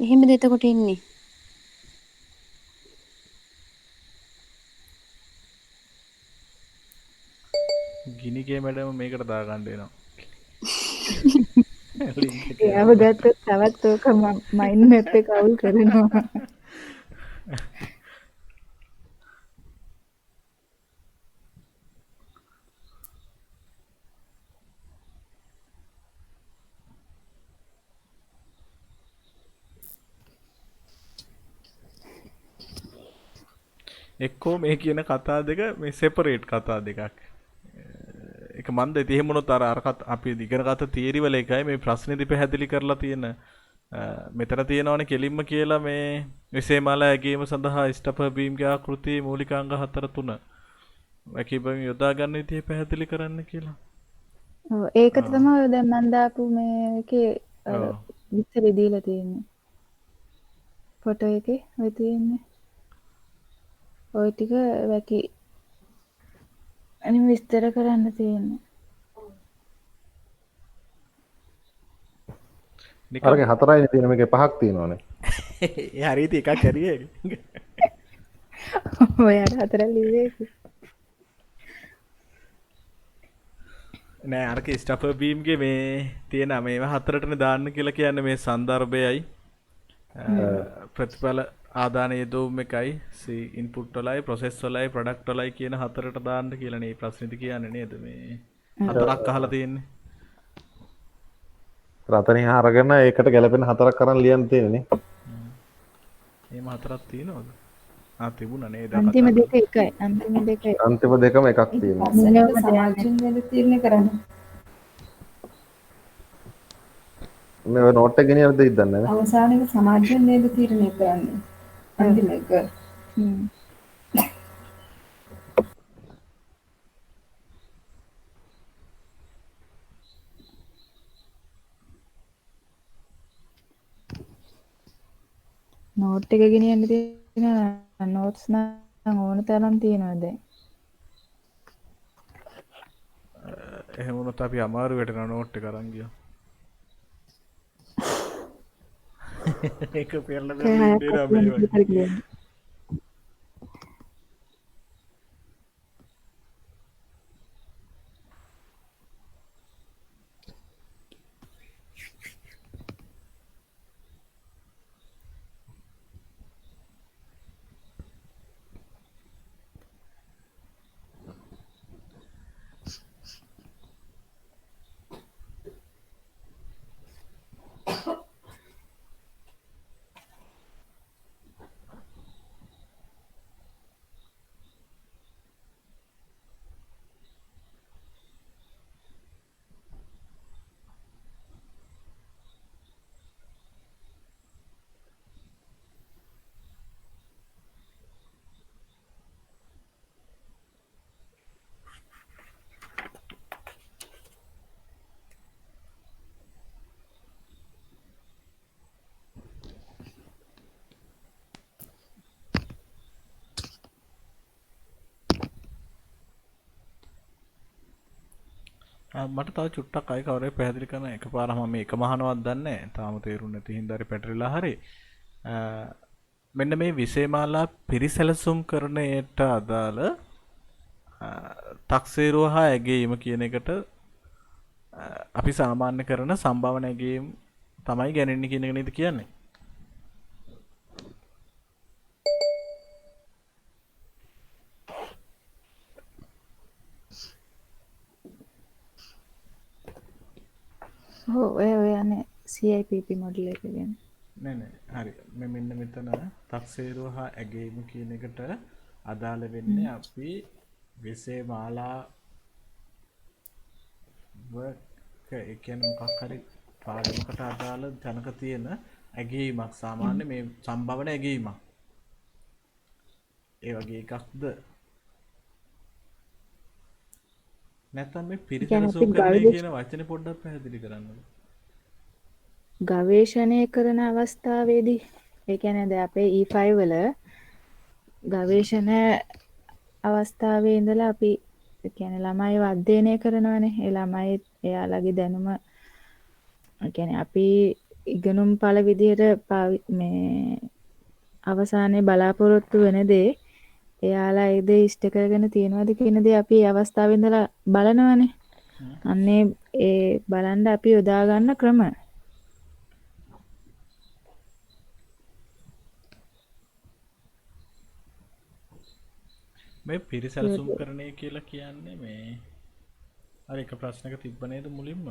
එහෙමද එතකොට එන්නේ? ගිනිගේ මැඩම මේකට දාගන්න වෙනවා. එයාව ගත්තොත් තවත් ඕක මයින්ඩ් මැප් එක අවුල් කරනවා. එක්කෝ මේ කියන කතා දෙක මේ සෙපරේට් කතා දෙකක්. ඒක මන්ද ඉතින් එහෙම වුණොත් අර අපි ඉගෙන ගත්ත තියරි වල එකයි මේ ප්‍රශ්නේදී පැහැදිලි කරලා තියෙන මෙතන තියෙනවනේ කෙලින්ම කියලා මේ විසේමාලා ඇගීම සඳහා ස්ටපර් බීම්ගේ ආකෘතියේ මූලිකාංග 4 වැකිබන් යොදා ගන්න විදිහ පැහැදිලි කරන්න කියලා. ඔව් ඒක තමයි දැන් මම දාපු මේකේ විස්තර දීලා තියෙන්නේ. ෆොටෝ එකේ ඔය තියෙන්නේ. ඔය ටික වැකි අනිත් විස්තර කරන්න තියෙන්නේ. අරගේ 4යි තියෙන මේකේ 5ක් තියෙනවනේ. ඒ හරියට එකක් හරියේ. ඔයාට 4 ලිව්වේ. නෑ අරක ස්ටපර් බීම්ගේ මේ තියෙන මේවා 4ටනේ දාන්න කියලා කියන්නේ මේ සන්දර්භයයි ප්‍රතිඵල ආදාන යෙදවුම් එකයි ඉන්පුට් වලයි ප්‍රොසෙස් වලයි ප්‍රොඩක්ට් වලයි කියන 4ට දාන්න කියලා නේ ප්‍රශ්නේදී කියන්නේ නේද මේ 4ක් අහලා තියෙන්නේ. රතනින් අරගෙන ඒකට ගැලපෙන 4ක් කරන් ලියන්න තියෙන්නේ. එහෙම 4ක් තියෙනවද? තිබුණා නේද? අන්තිම දෙක එකයි. අන්තිම දෙකම එකක් තියෙනවා. සමාජයෙන් නේද තීරණය කරන්නේ. මේ නෝට් එක ගෙනියන්න දෙයිද දන්නේ නැහැ. අවසානයේ සමාජයෙන් නේද තීරණය කරන්නේ. අන්තිම එක. නෝට් එක ගෙනියන්න තියෙනවා නෝට්ස් නම් ඕන තරම් තියෙනවා දැන්. එහෙම වුණොත් අපි අමාරු වෙටන නෝට් එක අරන් ගියා. ඒක පෙරලා බැලුවා ඉන්දියා මේ වගේ. මට තව චුට්ටක් අය කවුරුහරි පැහැදිලි කරන එකපාරම මම එකම අහනවත් දන්නේ නැහැ. තාම තේරුන්නේ නැති හින්දා හරි පැටලිලා හරි. මෙන්න මේ විසේමාලා පිරිසැලසුම් කරන්නට අදාළ තක්සේරුව හා ඇගීම කියන එකට අපි සාමාන්‍ය කරන සම්භාවන ඇගීම් තමයි ගණන්නේ කියන එක නේද කියන්නේ? ඔය යන්නේ CIPP මොඩල් එක ගැන. නෑ හරි. මෙන්න මෙතන තක්සේරුව හා ඇගීම කියන එකට අදාළ වෙන්නේ අපි විසේමාලා ඒ කියන්නේ මොකක් හරි පාඩමකට අදාළ තැනක තියෙන ඇගීමක් සාමාන්‍ය මේ සම්භවන ඇගීමක්. ඒ වගේ එකක්ද? නැත්නම් මේ පිරිසැලසුම් කරන්නේ කියන වචනේ පොඩ්ඩක් පැහැදිලි කරන්න. ගවේෂණය කරන අවස්ථාවේදී ඒ කියන්නේ දැන් අපේ E5 වල ගවේෂණ අවස්ථාවේ ඉඳලා අපි ඒ කියන්නේ ළමයිව අධ්‍යයනය කරනවානේ. ඒ ළමයි එයාලගේ දැනුම ඒ කියන්නේ අපි ඉගෙනුම් පළ විදිහට මේ අවසානයේ බලාපොරොත්තු වෙන දේ එයාලා ඒ දේ ඉෂ්ට කරගෙන තියනවාද කියන දේ අපි ඒ අවස්ථාවේ ඉඳලා බලනවානේ. අන්නේ ඒ බලන්න අපි යොදා ගන්න ක්‍රම. මේ පිරිසැලසුම් කරන්නේ කියලා කියන්නේ මේ අර එක ප්‍රශ්නක තිබ්බ නේද මුලින්ම?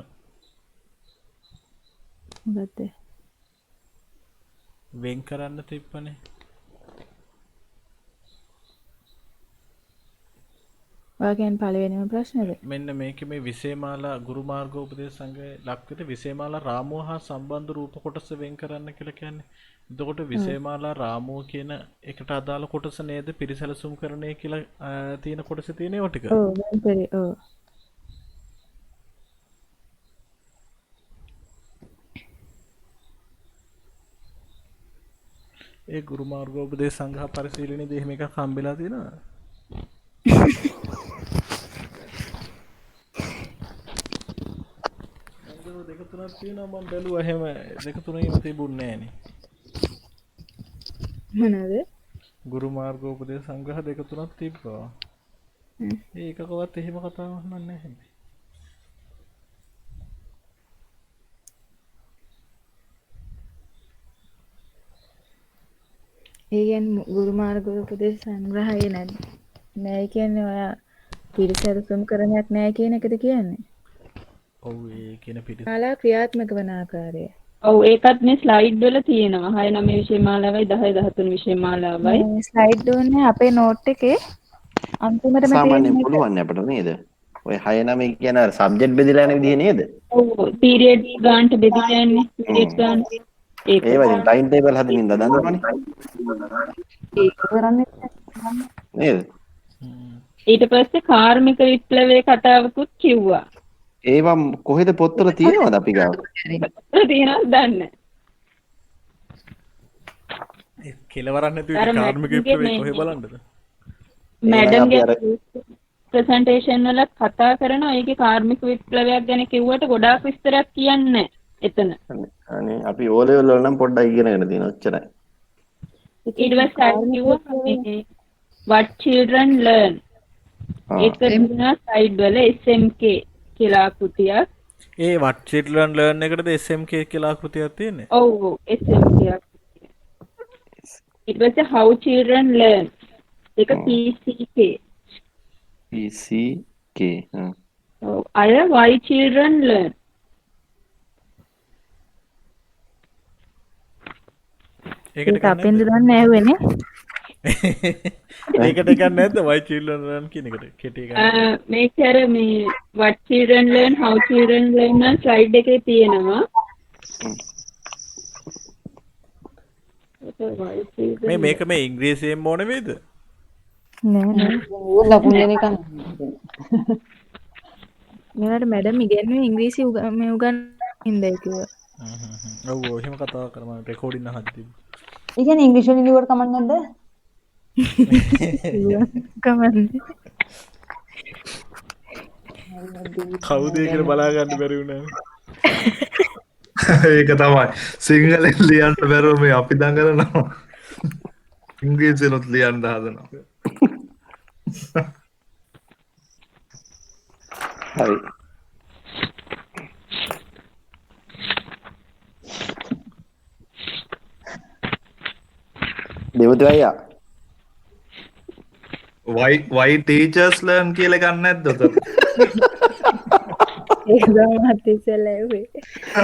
මොකද්ද? වෙන් කරන්න තිබ්බනේ. ඔයා කියන්නේ පළවෙනිම ප්‍රශ්නේද? මෙන්න මේකේ මේ විසේමාලා ගුරු මාර්ගෝපදේශ සංඝයේ ලක්විත විසේමාලා රාමුව හා සම්බන්ධ රූප කොටස වෙන් කරන්න කියලා කියන්නේ. එතකොට විසේමාලා රාමුව කියන එකට අදාළ කොටස නේද පිරිසැලසුම් කරන්නේ කියලා තියෙන කොටසේ තියෙන ඒවා ටික. ඔව් වෙන්පරි ඔව්. ඒ ගුරු මාර්ගෝපදේශ සංඝ පරිශීලනයේදී එහෙම එකක් හම්බෙලා තියෙනවා. දෙක තුනක් තියෙනවා මම බැලුවා එහෙම දෙක තුනෙම තිබුණේ නෑනේ. මොනවාද? ගුරු මාර්ගෝපදේශ සංඝ දෙක තුනක් තිබ්බා. ඒකකවත් එහෙම කතාවක් නෑ හැබැයි. ඒ කියන්නේ ගුරු මාර්ගෝපදේශ සංග්‍රහය නැද්ද? නෑ කියන්නේ ඔයා පිරිසැලසුම් කරන්නක් නෑ කියන එකද කියන්නේ? ඔව් ඒ කියන පිරිස. මාලා ක්‍රියාත්මක වන ආකාරය. ඔව් ඒකත් මේ ස්ලයිඩ් වල තියෙනවා 6 9 විෂය මාලාවයි 10 13 විෂය මාලාවයි. මේ ස්ලයිඩ් දුන්නේ අපේ නෝට් එකේ අන්තිමටම සාමාන්‍යයෙන් තියෙන පුළුවන් අපිට නේද? ඔය 6 9 කියන අර සබ්ජෙක්ට් බෙදලා යන විදිහ නේද? ඔව් පීරියඩ් ගානට බෙදලා යන්නේ පීරියඩ් ගාන. ඒක ඒ වගේ ටයිම් ටේබල් හදමින් දන්නවනේ. ඒක කරන්නේ නේද? ඊට පස්සේ කාර්මික විප්ලවයේ කතාවකුත් කිව්වා. ඒවා කොහෙද පොත්වල තියෙනවද අපි ගාව? තියෙනවද දන්නේ ඒ කෙලවරක් නැතුව ඉතින් කාර්මික විප්ලවයේ කොහෙ බලන්නද? මැඩම්ගේ ප්‍රසන්ටේෂන් වල කතා කරනවා ඒකේ කාර්මික විප්ලවයක් ගැන කිව්වට ගොඩාක් විස්තරයක් කියන්නේ එතන. අනේ අපි O level වල නම් පොඩ්ඩක් ඉගෙනගෙන තියෙනවා ඔච්චරයි. ඊට පස්සේ කිව්වා what children learn. ඒක දුන්නා සයිඩ් වල SMK කියලා කෘතියක්. ඒ what children learn එකටද SMK කියලා කෘතියක් තියෙන්නේ? ඔව් ඔව් SMK. ඊට පස්සේ how children learn. ඒක PCK. PCK. ඔව් අය why children learn. ඒකට අපෙන් දන්නේ ඇහුවේනේ. ඒකට එකක් නැද්ද why children learn කියන එකට කෙටි එකක්? මේක අර මේ what children learn how children learn නම් ස්ලයිඩ් එකේ තියෙනවා. මේක මේ ඉංග්‍රීසියෙන් ඕනේ වේද? නෑ නෑ. ලකුණු දෙන එක මෙයාට මැඩම් ඉගෙනුවේ ඉංග්‍රීසි මේ උගන්වන්නේ කිව්වා. ඔව් ඔව් එහෙම කතා කරමු රෙකෝඩින් අහද්දි. ඒ කියන්නේ ඉංග්‍රීසි වලින් ලියුවට කමක් නැද්ද? කමන්නේ. කවුද කියලා බලා ගන්න බැරි වුණා. ඒක තමයි සිංහලෙන් ලියන්න බැරුව මේ අපි දඟලනවා. ඉංග්‍රීසියෙන්ත් ලියන්න හදනවා. හරි. දෙවතු අයියා why teachers learn කියලා එකක් නැද්ද උතන? ඒක තමයි මත් ඉස්සෙල්ලා ඇහුවේ.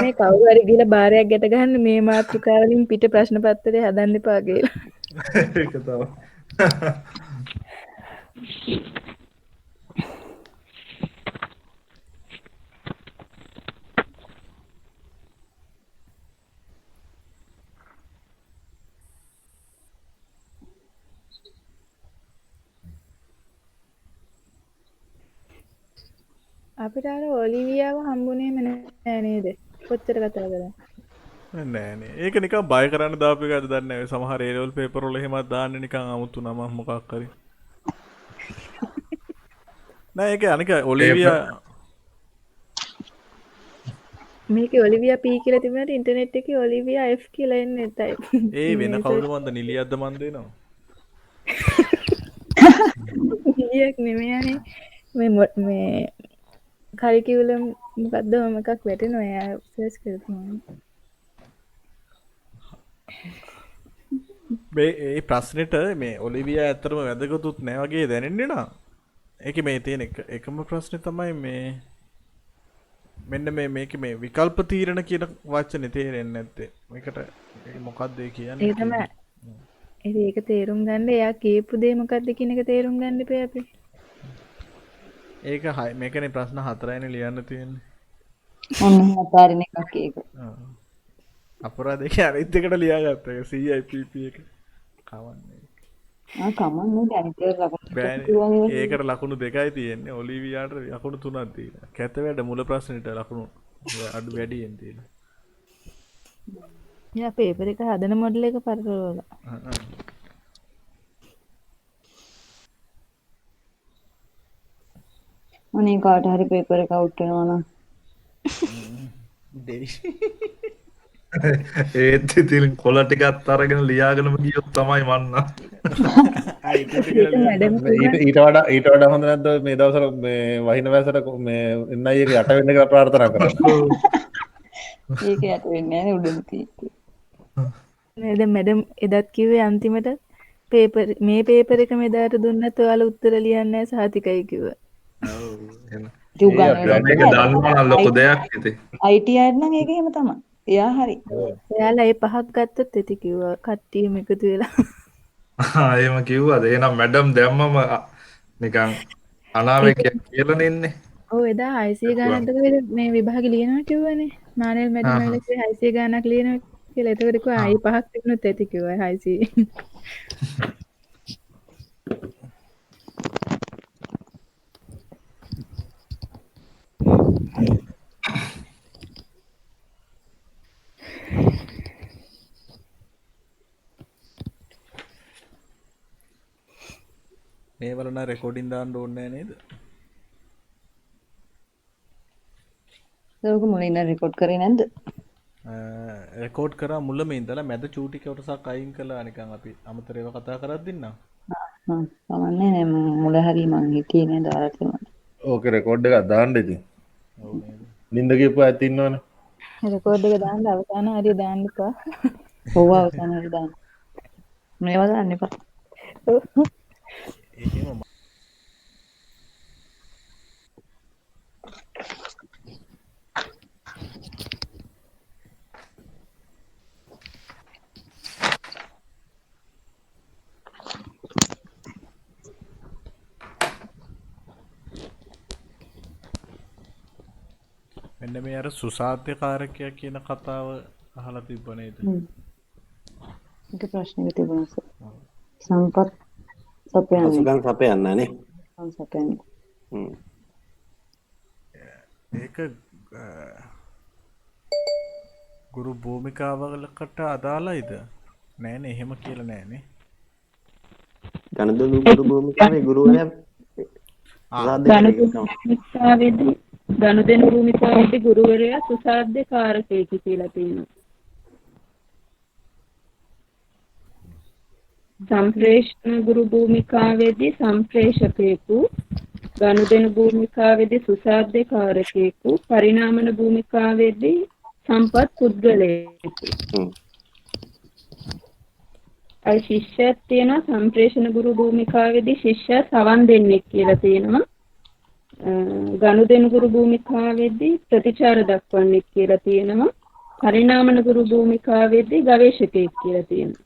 මේ කවුරු හරි ගිහලා බාරයක් ගැට ගහන්න මේ මාතෘකාව වලින් පිට ප්‍රශ්න පත්‍රය හදන්න එපා කියලා. ඒක තමයි. අපිට අර ඔලිවියාව හම්බුනේම නෑ නේද? කොච්චර කතා කරා. නෑ නේ. ඒක නිකන් බය කරන්න දාපු එකද දන්නේ නැහැ. සමහර A level paper වල එහෙමත් දාන්නේ නිකන් අමුතු නම මොකක් හරි. නෑ ඒක අනික ඔලිවියා මේකේ ඔලිවියා P කියලා තිබුණාට ඉන්ටර්නෙට් එකේ ඔලිවියා F කියලා එන්නේ නැතයි. ඒ වෙන කවුද මන්ද නිලියක්ද මන් දෙනවා. නිලියක් නෙමෙයිනේ. මේ කරිකියුලම් මොකද්ද මොකක් වැටෙනවා එයා සර්ච් කරපුවාම. මේ ප්‍රශ්නෙට මේ ඔලිවියා ඇත්තටම වැදගතුත් නෑ වගේ දැනෙන්නේ නා. ඒකේ මේ තියෙන එකම ප්‍රශ්නේ තමයි මේ මෙන්න මේකේ මේ විකල්ප තීරණ කියන වචනේ තේරෙන්නේ නැත්තේ. මේකට මොකක්ද ඒ කියන්නේ? ඒක තමයි. ඒක තේරුම් ගන්න එයා කියපු දේ මොකද්ද කියන එක තේරුම් ගන්න ඉපේ අපි. ඒක මේකනේ ප්‍රශ්න 4යිනේ ලියන්න තියෙන්නේ. ඔන්න අතාරින එකක් ඒක. අපරාධේ අනිත් එකට ලියාගත්තා. ඒක CIPP එක. කවන්නේ. කමන්නේ අනිත් එක ලකුණු බෑනේ. ඒකට ලකුණු 2යි තියෙන්නේ. ඔලිවියාට ලකුණු 3ක් තියෙනවා. කැත වැඩ මුල ප්‍රශ්නෙට ලකුණු අඩු වැඩියෙන් තියෙනවා. යා පේපර් එක හදන මොඩල් එක පරතරවල. අනේ කාට හරි පේපර් එක අවුට් වෙනවා නම් ඒත් ඉතින් කොළ ටිකත් අරගෙන ලියාගෙනම ගියොත් තමයි මන්න. ඊට වඩා හොඳ නැද්ද මේ දවස්වල මේ වහින වැසට මේ NI එක යට වෙන්න කියලා ප්‍රාර්ථනා කරනවා. ඒක යට වෙන්නේ නැහැ උඩම තියෙන්නේ. නේද මැඩම් එදත් කිව්වේ අන්තිමට පේපර් මේ පේපර් එක මෙදාට දුන්නත් ඔයාලා උත්තර ලියන්නේ නැහැ සහතිකයි කිව්වා. මේක දන්නවා නම් ලොකු දෙයක් ඉතින්. IT අය නම් ඒක එහෙම තමයි. එයා හරි. එයාලා ඒ පහක් ගත්තොත් ඇති කිව්වා කට්ටියම එකතු වෙලා. එහෙම කිව්වද? එහෙනම් මැඩම් දැම්මම නිකන් අනාවේකයක් කියලා නෙන්නේ. ඔව් එදා 600 ගණන්ට මේ විභාගෙ ලියනවා කිව්වනේ. නානෙල් මැඩම් ඇවිල්ලා 600 ගණනක් ලියනවා කියලා. ඒතකොට කිව්වා ආයි පහක් තිබුණොත් ඇති කිව්වා 600. මේ වල නා රෙකෝඩින් දාන්න ඕනේ නේද? ඒක මුලින්ම රෙකෝඩ් කරේ නැද්ද? රෙකෝඩ් කරා මුලම ඉඳලා මැද චූටි කොටසක් අයින් කළා නිකන් අපි අමතරව කතා කරද්දී නම්. කමන්නේ නෑ මුල හරි මං හිතියේ නෑ දාලා තියෙනවා. ඕකේ රෙකෝඩ් එකක් දාන්න ඉතින්. ඔව් නේද? නින්ද කියපුවා ඇත්ත ඉන්නවනේ. රෙකෝඩ් එක දාන්න අවසාන හරිය දාන්න එපා. ඔව් අවසාන හරිය දාන්න. මේවා දාන්න එපා. එහෙම මෙන්න මේ අර සුසාද්‍ය කාරකයක් කියන කතාව අහලා තිබ්බ නේද? ඒක ප්‍රශ්නෙක තිබුණා. සම්පත් සපයන්නේ. අසුගන් සපයන්න නේ. සපයන්නේ. ඒක ගුරු භූමිකාවකට අදාළයිද? නෑනේ එහෙම කියලා නෑනේ. ගණදොළු ගුරු භූමිකාවේ ගුරුවරයා ගනුදෙනු භූමිකාවේදී ගුරුවරයා සුසාද්‍ය කාරකයෙකි කියලා තියෙනවා. संप्रेषण गुरु भूमिकावेदी संप्रेषकेकु गनुदेनु भूमिकावेदी सुसाध्य कारकेकु परिणामन भूमिकावेदी संपत् पुद्गलेकु අයි ශිෂ්‍යයෙක් තියෙනවා සංප්‍රේෂණ ගුරු භූමිකාවේදී ශිෂ්‍යයා සවන් දෙන්නෙක් කියලා තියෙනවා. ගනුදෙනු ගුරු භූමිකාවේදී ප්‍රතිචාර දක්වන්නෙක් කියලා තියෙනවා. පරිණාමන ගුරු භූමිකාවේදී ගවේෂකයෙක් කියලා තියෙනවා.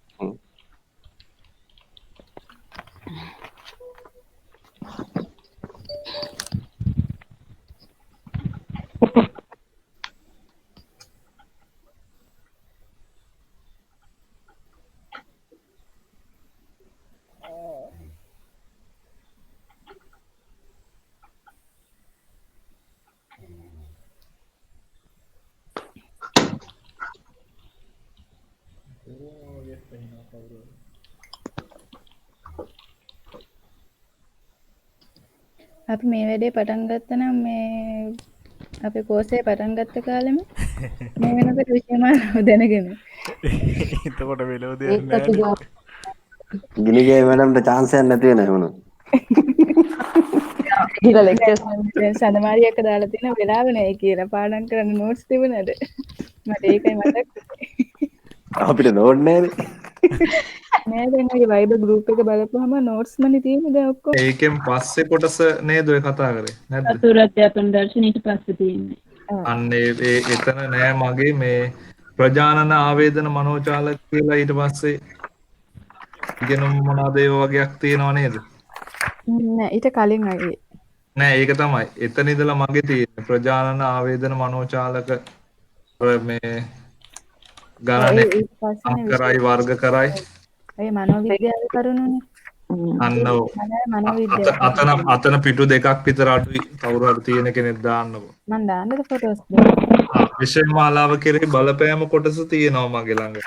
අපි මේ වැඩේ පටන් ගත්ත නම් මේ අපේ කෝසේ පටන් ගත්ත කාලෙම මේ වෙනකොට විශේෂමානව දැනගෙන එතකොට වෙලව දෙයක් නෑ ගිනිගේ මැඩම්ට chance එකක් නැති වෙන වුණා. කියලා ලෙක්චර්ස් සඳමාරියක දාලා තියෙන වෙලාව නෑ කියලා පාඩම් කරන්න නෝට්ස් තිබුණාද මට ඒකයි මතක් අපිට නෝට් නෑනේ. නෑ දැන් ඔය වයිබර් ගෲප් එක බලපුවම නෝට්ස් මනේ තියෙන්නේ දැන් ඔක්කොම. ඒකෙන් පස්සේ කොටස නේද ඔය කතා කරේ නැද්ද? අතුරු අධ්‍යාපන දර්ශන ඊට පස්සේ තියෙන්නේ. අන්න ඒ එතන නෑ මගේ මේ ප්‍රජානන ආවේදන මනෝචාලක කියලා ඊට පස්සේ ඉගෙනුම් මොනවාද ඒ වගේක් තියෙනව නේද? නෑ ඊට කලින් අය නෑ ඒක තමයි. එතන ඉඳලා මගේ තියෙන්නේ ප්‍රජානන ආවේදන මනෝචාලක මේ ගණනේ ඊට පස්සේනේ කරයි වර්ග කරයි ඒ මනෝවිද්‍යාවේ කරුණුනේ. අන්න අතන පිටු දෙකක් විතර අඩුයි කවුරු හරි තියෙන කෙනෙක් දාන්නකො. මම දාන්නද ෆොටෝස් විෂය මාලාව කෙරෙහි බලපෑම කොටස තියෙනවා මගේ ළඟ.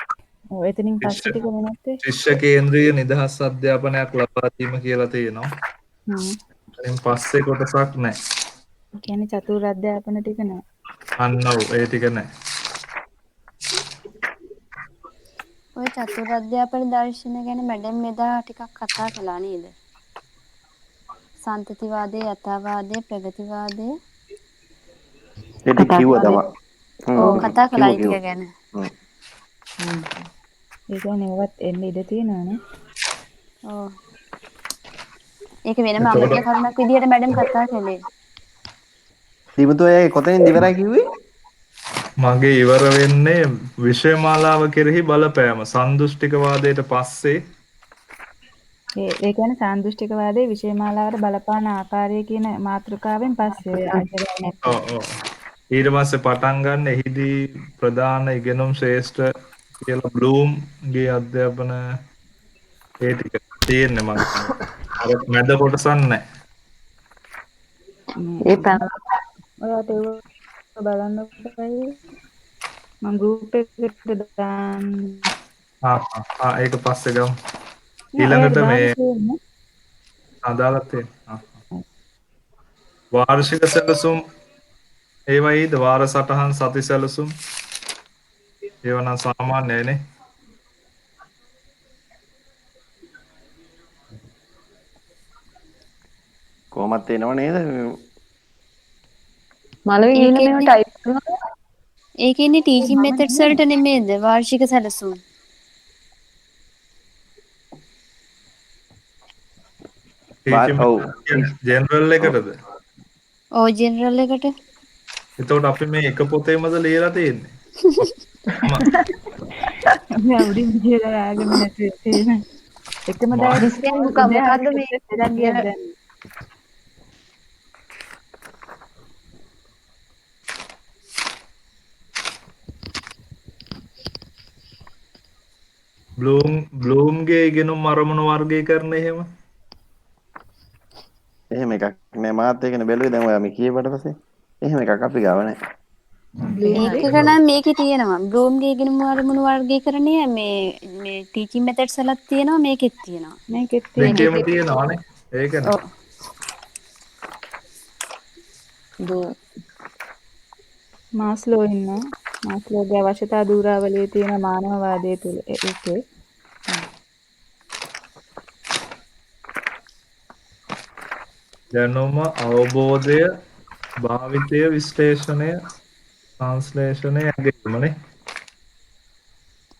ඔව් එතනින් පස්සේ ටික වෙනත් ශිෂ්‍ය කේන්ද්‍රීය නිදහස් අධ්‍යාපනයක් ලබා දීම කියලා තියෙනවා. එතනින් පස්සේ කොටසක් නැහැ. ඒ කියන්නේ චතුරාර්ය අධ්‍යාපන ටික නැහැ. අන්න ඔව් ඒ ටික නැහැ. ඔය චතුරාර්ය අධ්‍යාපන දර්ශනය ගැන මැඩම් එදා ටිකක් කතා කළා නේද? සන්තතිවාදයේ යථාවාදයේ ප්‍රගතිවාදයේ ඒක කිව්වා තමයි. ඔව් කතා කළා ඒක ගැන. ඒ කියන්නේ ඒවත් එන්න ඉඩ තියෙනවනේ. ඔව්. ඒක වෙනම අමතක කරුණක් විදිහට මැඩම් කතා කළේ. දීපතෝ ඒ කොතනින්ද ඉවරයි කිව්වේ? මගේ ඉවර වෙන්නේ විෂය මාලාව කෙරෙහි බලපෑම සන්දුෂ්ටිකවාදයට පස්සේ ඒ කියන්නේ සාන්දෘෂ්ටිකවාදයේ විෂය මාලාවට බලපාන ආකාරය කියන මාතෘකාවෙන් පස්සේ ඊට පස්සේ පටන් ගන්න එහිදී ප්‍රධාන ඉගෙනුම් ශ්‍රේෂ්ඨ කියලා බ්ලූම්ගේ අධ්‍යාපන ඒ ටික තියෙන්නේ මම අර මැද කොටසක් නැහැ. ඒ පැන ඔයාට ඒක බලන්න බෑ. මම ගෲප් එකට දාන්න. ඒක පස්සේ ගමු. ඊළඟට මේ අදාළත් තියෙනවා. වාර්ෂික සැලසුම් ඒවයිද වාර සටහන් සති සැලසුම් ඒව නම් සාමාන්‍යයිනේ. කොහොමත් එනව නේද? මලවි ගිහින් මේව ටයිප් කරනවා. ඒකෙන්නේ ටීචින් මෙතඩ්ස් වලට නෙමෙයිද වාර්ෂික සැලසුම්? ජෙනරල් එකටද? ඔව් ජෙනරල් එකට. එතකොට අපි මේ එක පොතේමද ලියලා තියෙන්නේ? මම උඩින් ගිහලා ආගෙන නැති තියෙන. එකම දවසේ මොකක්ද මේ දැන් බ්ලූම්ගේ ඉගෙනුම් අරමුණු වර්ගීකරණ එහෙම එකක් නෑ මාත් ඒකනේ බැලුවේ දැන් ඔයා මේ කියවට පස්සේ එහෙම එකක් අපි ගාව නෑ. ඒක ගණන් මේකේ තියෙනවා. බ්ලූම්ගේ ඉගෙනුම් අරමුණු වර්ගීකරණය මේ ටීචින් මෙතඩ්ස් වලත් තියෙනවා මේකෙත් තියෙනවා. මේකෙත් දෙකේම තියෙනවානේ. ඒකනේ. මාස්ලෝ ඉන්නවා. මාස්ලෝගේ අවශ්‍යතා දූරාවලියේ තියෙන මානවවාදයේ තුල ඒකේ දැනුම අවබෝධය භාවිතය විශ්ලේෂණය සංශ්ලේෂණය ඇගීමනේ.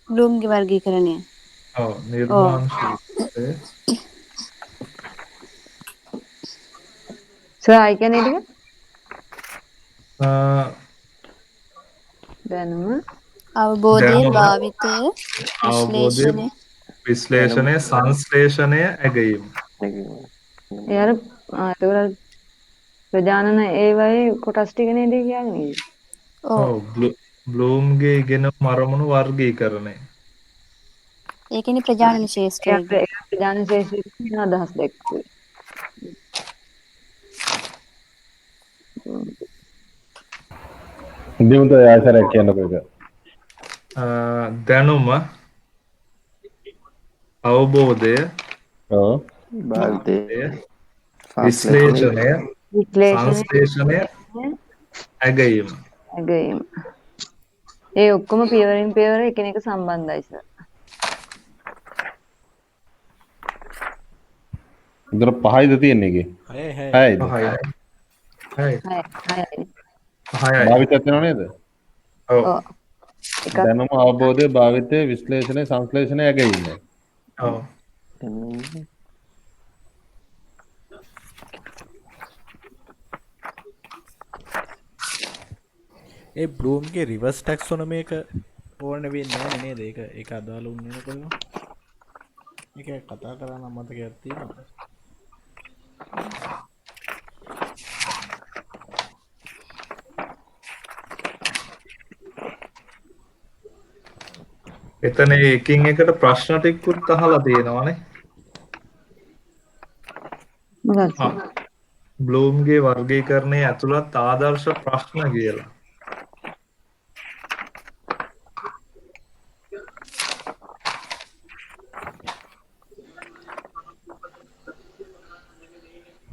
බ්ලූම්ගේ වර්ගීකරණය. ඔව් නිර්මාණශීලීත්වය. සර් කියන්නේ ටික දැනුම අවබෝධය භාවිතය විශ්ලේෂණය සංශ්ලේෂණය ඇගීම. ඒ අර ඒතකොට ප්‍රජානන ඒවයි කොටස් ටික නේද කියන්නේ? ඔව් බ්ලූම්ගේ ඉගෙනුම් අරමුණු වර්ගීකරණය. ඒ කියන්නේ ප්‍රජානන ශාස්ත්‍රය. ප්‍රජානන ශාස්ත්‍රයේ අදහස් දැක්කේ. දිමුත ආයතරයක් කියන්නකෝ ඒක. දැනුම අවබෝධය භාවිතය විශ්ලේෂණය සංශ්ලේෂණය ඇගීම. ඒ ඔක්කොම පියවරින් පියවර එකිනෙක සම්බන්ධයි සර්. ඉතල පහයිද තියෙන්නේ එකේ? 6යි. භාවිතයක් වෙනව නේද? ඔව්. දැනුම අවබෝධය භාවිතය විශ්ලේෂණය සංශ්ලේෂණය ඇගීම. ඔව්. ඒ බ්ලූම්ගේ රිවර්ස් ටැක්සොනොමි එක ඕන වෙන්නේ නැහැ නේද? ඒක අදාළ වුණේ නැහැ කොහෙද? මේක කතා කරා නම් මතකයක් තියෙනවා. එතන එකින් එකට ප්‍රශ්න ටිකකුත් අහලා තියෙනවානේ. මොකක්ද? බ්ලූම්ගේ වර්ගීකරණයේ ඇතුළත් ආදර්ශ ප්‍රශ්න කියලා.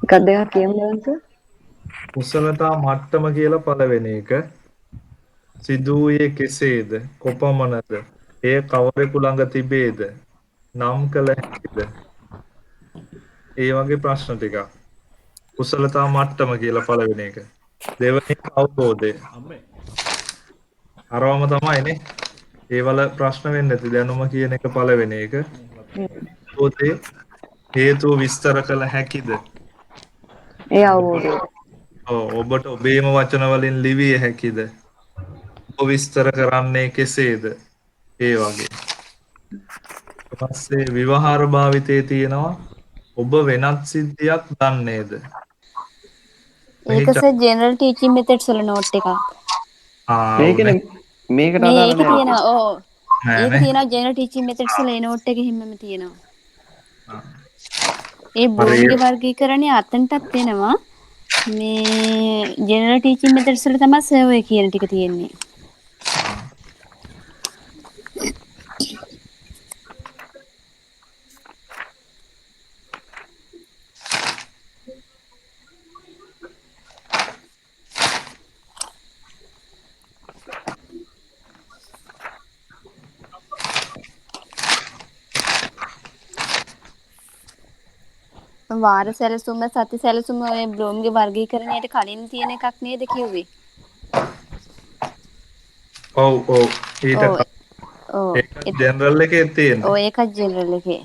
එකක් දෙකක් කියමු දැන්ස. කුසලතා මට්ටම කියලා පළවෙනි එක. සිදුවූයේ කෙසේද? කොපමණද? එය කවරෙකු ළඟ තිබේද? නම් කළ හැකිද? ඒ වගේ ප්‍රශ්න ටිකක්. කුසලතා මට්ටම කියලා පළවෙනි එක. දෙවෙනි එක අවබෝධය. අරවම තමයිනේ. ඒවල ප්‍රශ්න වෙන්නේ නැති දැනුම කියන එක පළවෙනි එක. අවබෝධය හේතුව විස්තර කළ හැකිද? ඒ අවබෝධය. ඔබට ඔබේම වචන වලින් ලිවිය හැකිද? ඔබ විස්තර කරන්නේ කෙසේද? ඒ වගේ. ඊට පස්සේ විවහාර භාවිතයේ තියෙනවා ඔබ වෙනත් සිද්ධියක් දන්නේද? ඒක සර් ජෙනරල් ටීචින් මෙතඩ්ස් වල නෝට් එකක්. මේකනේ මේකට මේ අදාළ ඒකේ නෑ. තියෙනවා. ඒක තියෙනවා ජෙනරල් ටීචින් මෙතඩ්ස් වල ඒ නෝට් එකේ හිමම තියෙනවා. ඒ බෝම්ගේ වර්ගීකරණයේ අතනටත් එනවා. මේ ජෙනරල් ටීචින් මෙතඩ්ස් වල තමයි සර් ඔය කියන ටික තියෙන්නේ. වාර සැලසුම සති සැලසුම ඔය බ්ලූම්ගේ වර්ගීකරණයට කලින් තියෙන එකක් නේද කිව්වේ? ඔව් ඊට ඒක ජෙනරල් එකේ තියෙනවා. ඔව් ඒකත් ජෙනරල් එකේ.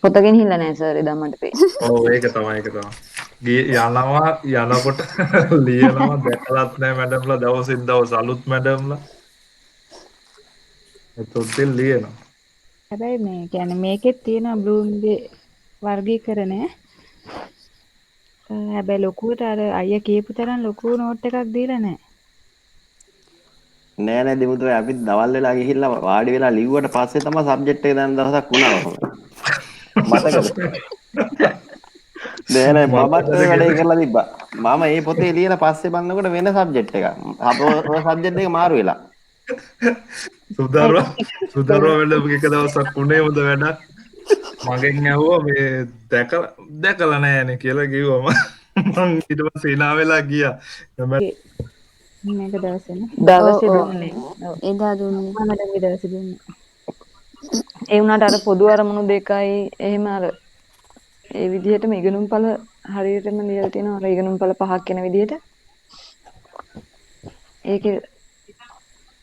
පොත ගෙනහිල්ලා නැහැ සර් එදා මට පේ. ඔව් ඒක තමයි. යනකොට ලියනවා දැකලත් නැහැ මැඩම්ලා දවසින් දවස් අලුත් මැඩම්ලා. ඒතොත්ෙන් ලියනවා. හැබැයි මේ කියන්නේ මේකෙත් තියෙන බ්ලූම්ගේ වර්ගීකරණය. හැබැයි ලොකුවට අර අයියා කියපු තරම් ලොකු නෝට් එකක් දීලා නැහැ. නෑ දෙමුතුනේ අපි දවල් වෙලා ගිහිල්ලා වාඩි වෙලා ලිව්වට පස්සේ තමයි සබ්ජෙක්ට් එක දැන් දවසක් වුණා ඔහොම. මතකද? නෑ මමත් ඔය වැඩේ කරලා තිබ්බා. මම මේ පොතේ ලියලා පස්සේ බලනකොට වෙන සබ්ජෙක්ට් එකක්. අපෝ සබ්ජෙක්ට් එක මාරු වෙලා. සුදරුව වැඩ එක දවසක් උනේ හොඳ වැඩක්. මගෙන් ඇහුවා මේ දැකලා නෑනේ කියලා කිව්වම මං ඊට පස්සේ එනා වෙලා ගියා. මේක දවසේනේ. දවසේ දුන්නේ. එදා දුන්නේ. මම දවසේ දුන්නේ. ඒ වුණාට අර පොදු අරමුණු දෙකයි එහෙම අර ඒ විදිහටම ඉගෙනුම්ඵල හරියටම ලියලා තියෙනවා. අර ඉගෙනුම්ඵල 5ක් වෙන විදිහට. ඒකේ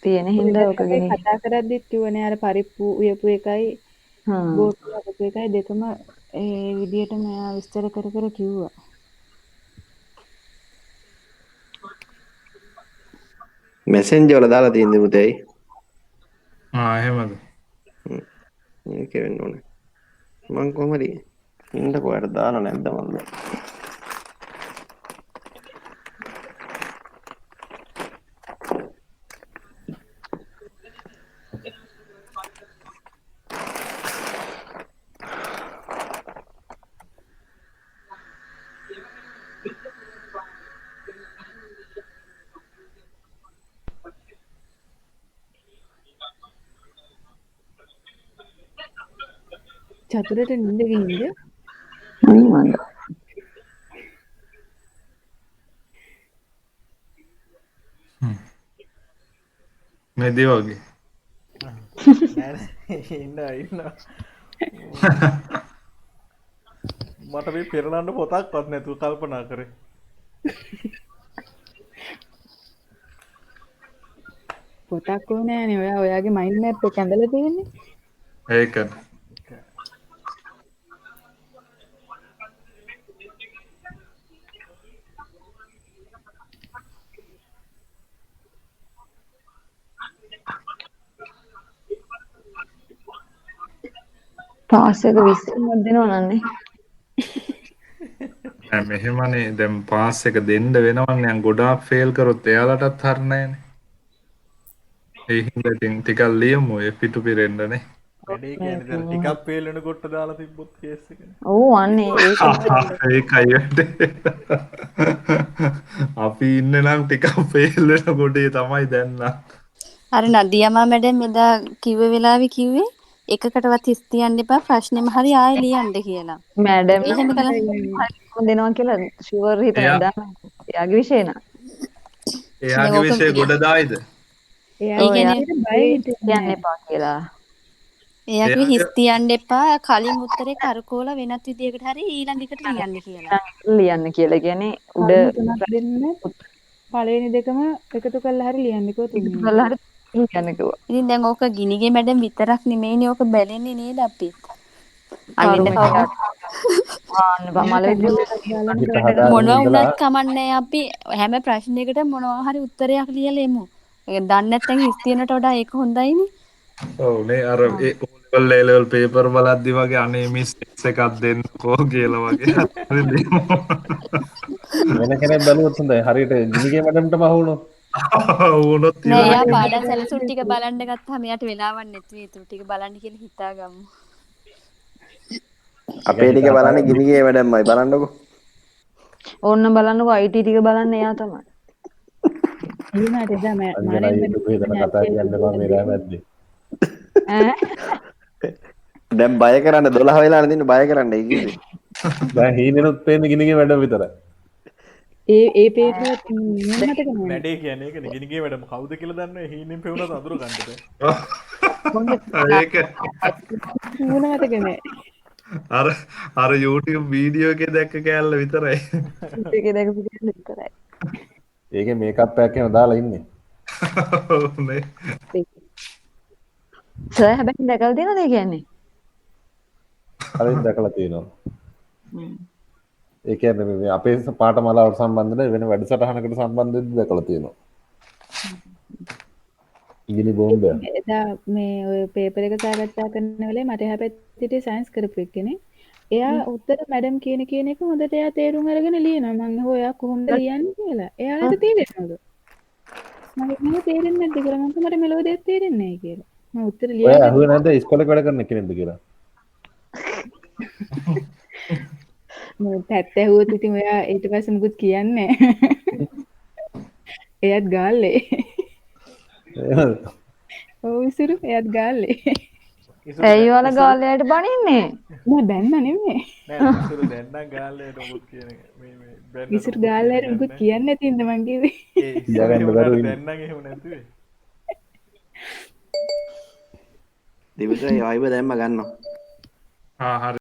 තියෙන හින්දා ඔක ගෙනි කතා කරද්දිත් කිව්වනේ අර පරිප්පු උයපු එකයි බෝට්ටු උයපු එකයි දෙකම ඒ විදිහටම එයා විස්තර කර කර කිව්වා. මෙසෙන්ජර් වල දාලා තියෙන දෙමුතේයි. එහෙමද? මේක වෙන්න ඕනේ. මං කොහමද ඉන්න කොහෙද දාලා නැද්ද මන්ද? චතුරට නිින්ද ගිහින්ද? මන්ද. මේ දේ වගේ. ඉන්න. මට මේ පෙරලන්න පොතක්වත් නැතුව කල්පනා කරේ. පොතක් ඕනේ නෑනේ. ඔයාගේ මයින්ඩ් මැප් එක ඇඳලා තියෙන්නේ. ඒකනේ. පාස් එක 20ක් දෙනවා නන්නේ. මෙහෙමනේ දැන් පාස් එක දෙන්න වෙනවන්නේ. ගොඩාක් ෆේල් කරොත් එයාලටත් හරියන්නේ නැහැනේ. ඒ හින්දා ඉතින් ටිකක් ලියමු ඒ පිටු පිරෙන්නනේ. වැඩේ කියන්නේ දැන් ටිකක් පේලෙන කොට දාලා තිබ්බොත් කේස් එකනේ. ඔව් අන්නේ ඒක ඒකයි අපි ඉන්න නම් ටිකක් ෆේල් වෙන කොටේ තමයි දැන් නම්. අර නදියමා මැඩම් එදා කිව්ව වෙලාවේ කිව්වේ එකකටවත් හිස් තියන්න එපා ප්‍රශ්නෙම හරි ආයෙ ලියන්න කියලා. මැඩම් එහෙම කළා. දෙනවා කියලා ෂුවර් හිතන දා එයාගේ විෂය නා. එයාගේ විෂය ගොඩ දායිද? ඒ කියන්නේ කියන්න එපා කියලා. එයාගේ හිස් තියන්න එපා කලින් උත්තරේ කරකෝලා වෙනත් විදියකට හරි ඊළඟ එකට ලියන්න කියලා. ලියන්න කියලා කියන්නේ උඩ තුනක් දෙන්න පළවෙනි දෙකම එකතු කරලා හරි ලියන්නකෝ තුන්වෙනි. කරලා හරි ලියන්න කිව්වා. ඉතින් දැන් ඕක ගිනිගේ මැඩම් විතරක් නෙමෙයිනේ ඕක බැලෙන්නේ නේද අපි. මොනවා වුණත් කමන්නේ අපි හැම ප්‍රශ්නයකටම මොනවා හරි උත්තරයක් ලියලා එමු. ඒක දන්නේ නැත්නම් හිස් තියනට වඩා ඒක හොඳයිනේ. ඔව් නේ අර ඒ ඕලෙවල් ඒ ලෙවල් පේපර් වලද්දි වගේ අනේ මිස් එකක් දෙන්නකෝ කියලා වගේ හරි දෙමු. වෙන කෙනෙක් බැලුවොත් හොඳයි. හරියට ගිනිගේ මැඩම්ටම අහුනොත්. වුණොත් නෑ යා පාඩම් සැලසුම් ටික බලන්න ගත්තාම එයාට වෙලාවක් නැති ඒ ටික බලන්න කියලා හිතාගමු. අපේ ටික බලන්නේ ගිනිගේ වැඩමයි බලන්නකෝ. ඕන්න බලන්නකෝ IT ටික බලන්න එයා තමයි. ඊමට එදා මම කතා කියන්න බෑ මේ රෑ මැද්දේ. දැන් බය කරන්න 12 වෙලා නේද බය කරන්න ඒ කිව්වේ. දැන් හීනෙනුත් පේන්නේ ගිනිගේ මැඩම් විතරයි. ඒ පේපර් එක මතක නෑ. වැඩේ කියන්නේ ඒකනේ ගිනිගේ වැඩම කවුද කියලා දන්නේ හීනෙන් පෙවුනත් අඳුර ගන්නද. ඒක මූණ මතක නෑ. අර YouTube වීඩියෝ එකේ දැක්ක කෑල්ල විතරයි. ඒකේ දැකපු කෑල්ල විතරයි. ඒකේ මේකප් එකක් එහෙම දාලා ඉන්නේ. ඔව් නේ. සර් හැබැයි දැකලා තියෙනවද ඒ කියන්නේ? හරියට දැකලා තියෙනවා. ඒ කියන්නේ මේ අපේ පාඨමාලාවට සම්බන්ධ නැ වෙන වැඩසටහනකට සම්බන්ධ වෙද්දි දැකලා තියෙනවා. ඉංග්‍රීසි බෝම්බය. එදා මේ ඔය පේපර් එක සාකච්ඡා කරන වෙලාවේ මට එහා පැත්තේ සයන්ස් කරපු එක්කනේ. එයා උත්තර මැඩම් කියන එක හොඳට එයා තේරුම් අරගෙන ලියනවා. මම ඔයා කොහොමද ලියන්නේ කියලා. එයාලට තේරෙනවද? මම තේරෙන්නේ නැද්ද කියලා මම මට මෙලෝ දෙයක් තේරෙන්නේ නැහැ කියලා. මම උත්තර ඔය ලියලා අහුවේ නැද්ද ඉස්කෝලේ වැඩ කරන කෙනෙක්ද කියලා? මම පැත්ත ඇහුවොත් ඉතින් ඔයා ඊට පස්සේ මුකුත් කියන්නේ නැහැ. එයාත් ගාල්ලේ. ඔව් ඉසුරු එයාත් ගාල්ලේ. ඇයි ඔයාලා ගාල්ලයට බනින්නේ? නෑ බැන්න නෙමෙයි. නෑ ඉසුරු දැන් නම් ගාල්ලයට මොකුත් කියන එක මේ බැන්න ඉසුරු ගාල්ලයට මුකුත් කියන්නේ නැති ඉඳ මං කිව්වේ. ඒ දැන් නම් එහෙම නැතුවේ. දිවිසයි ආයිව දැම්ම ගන්නවා. හරි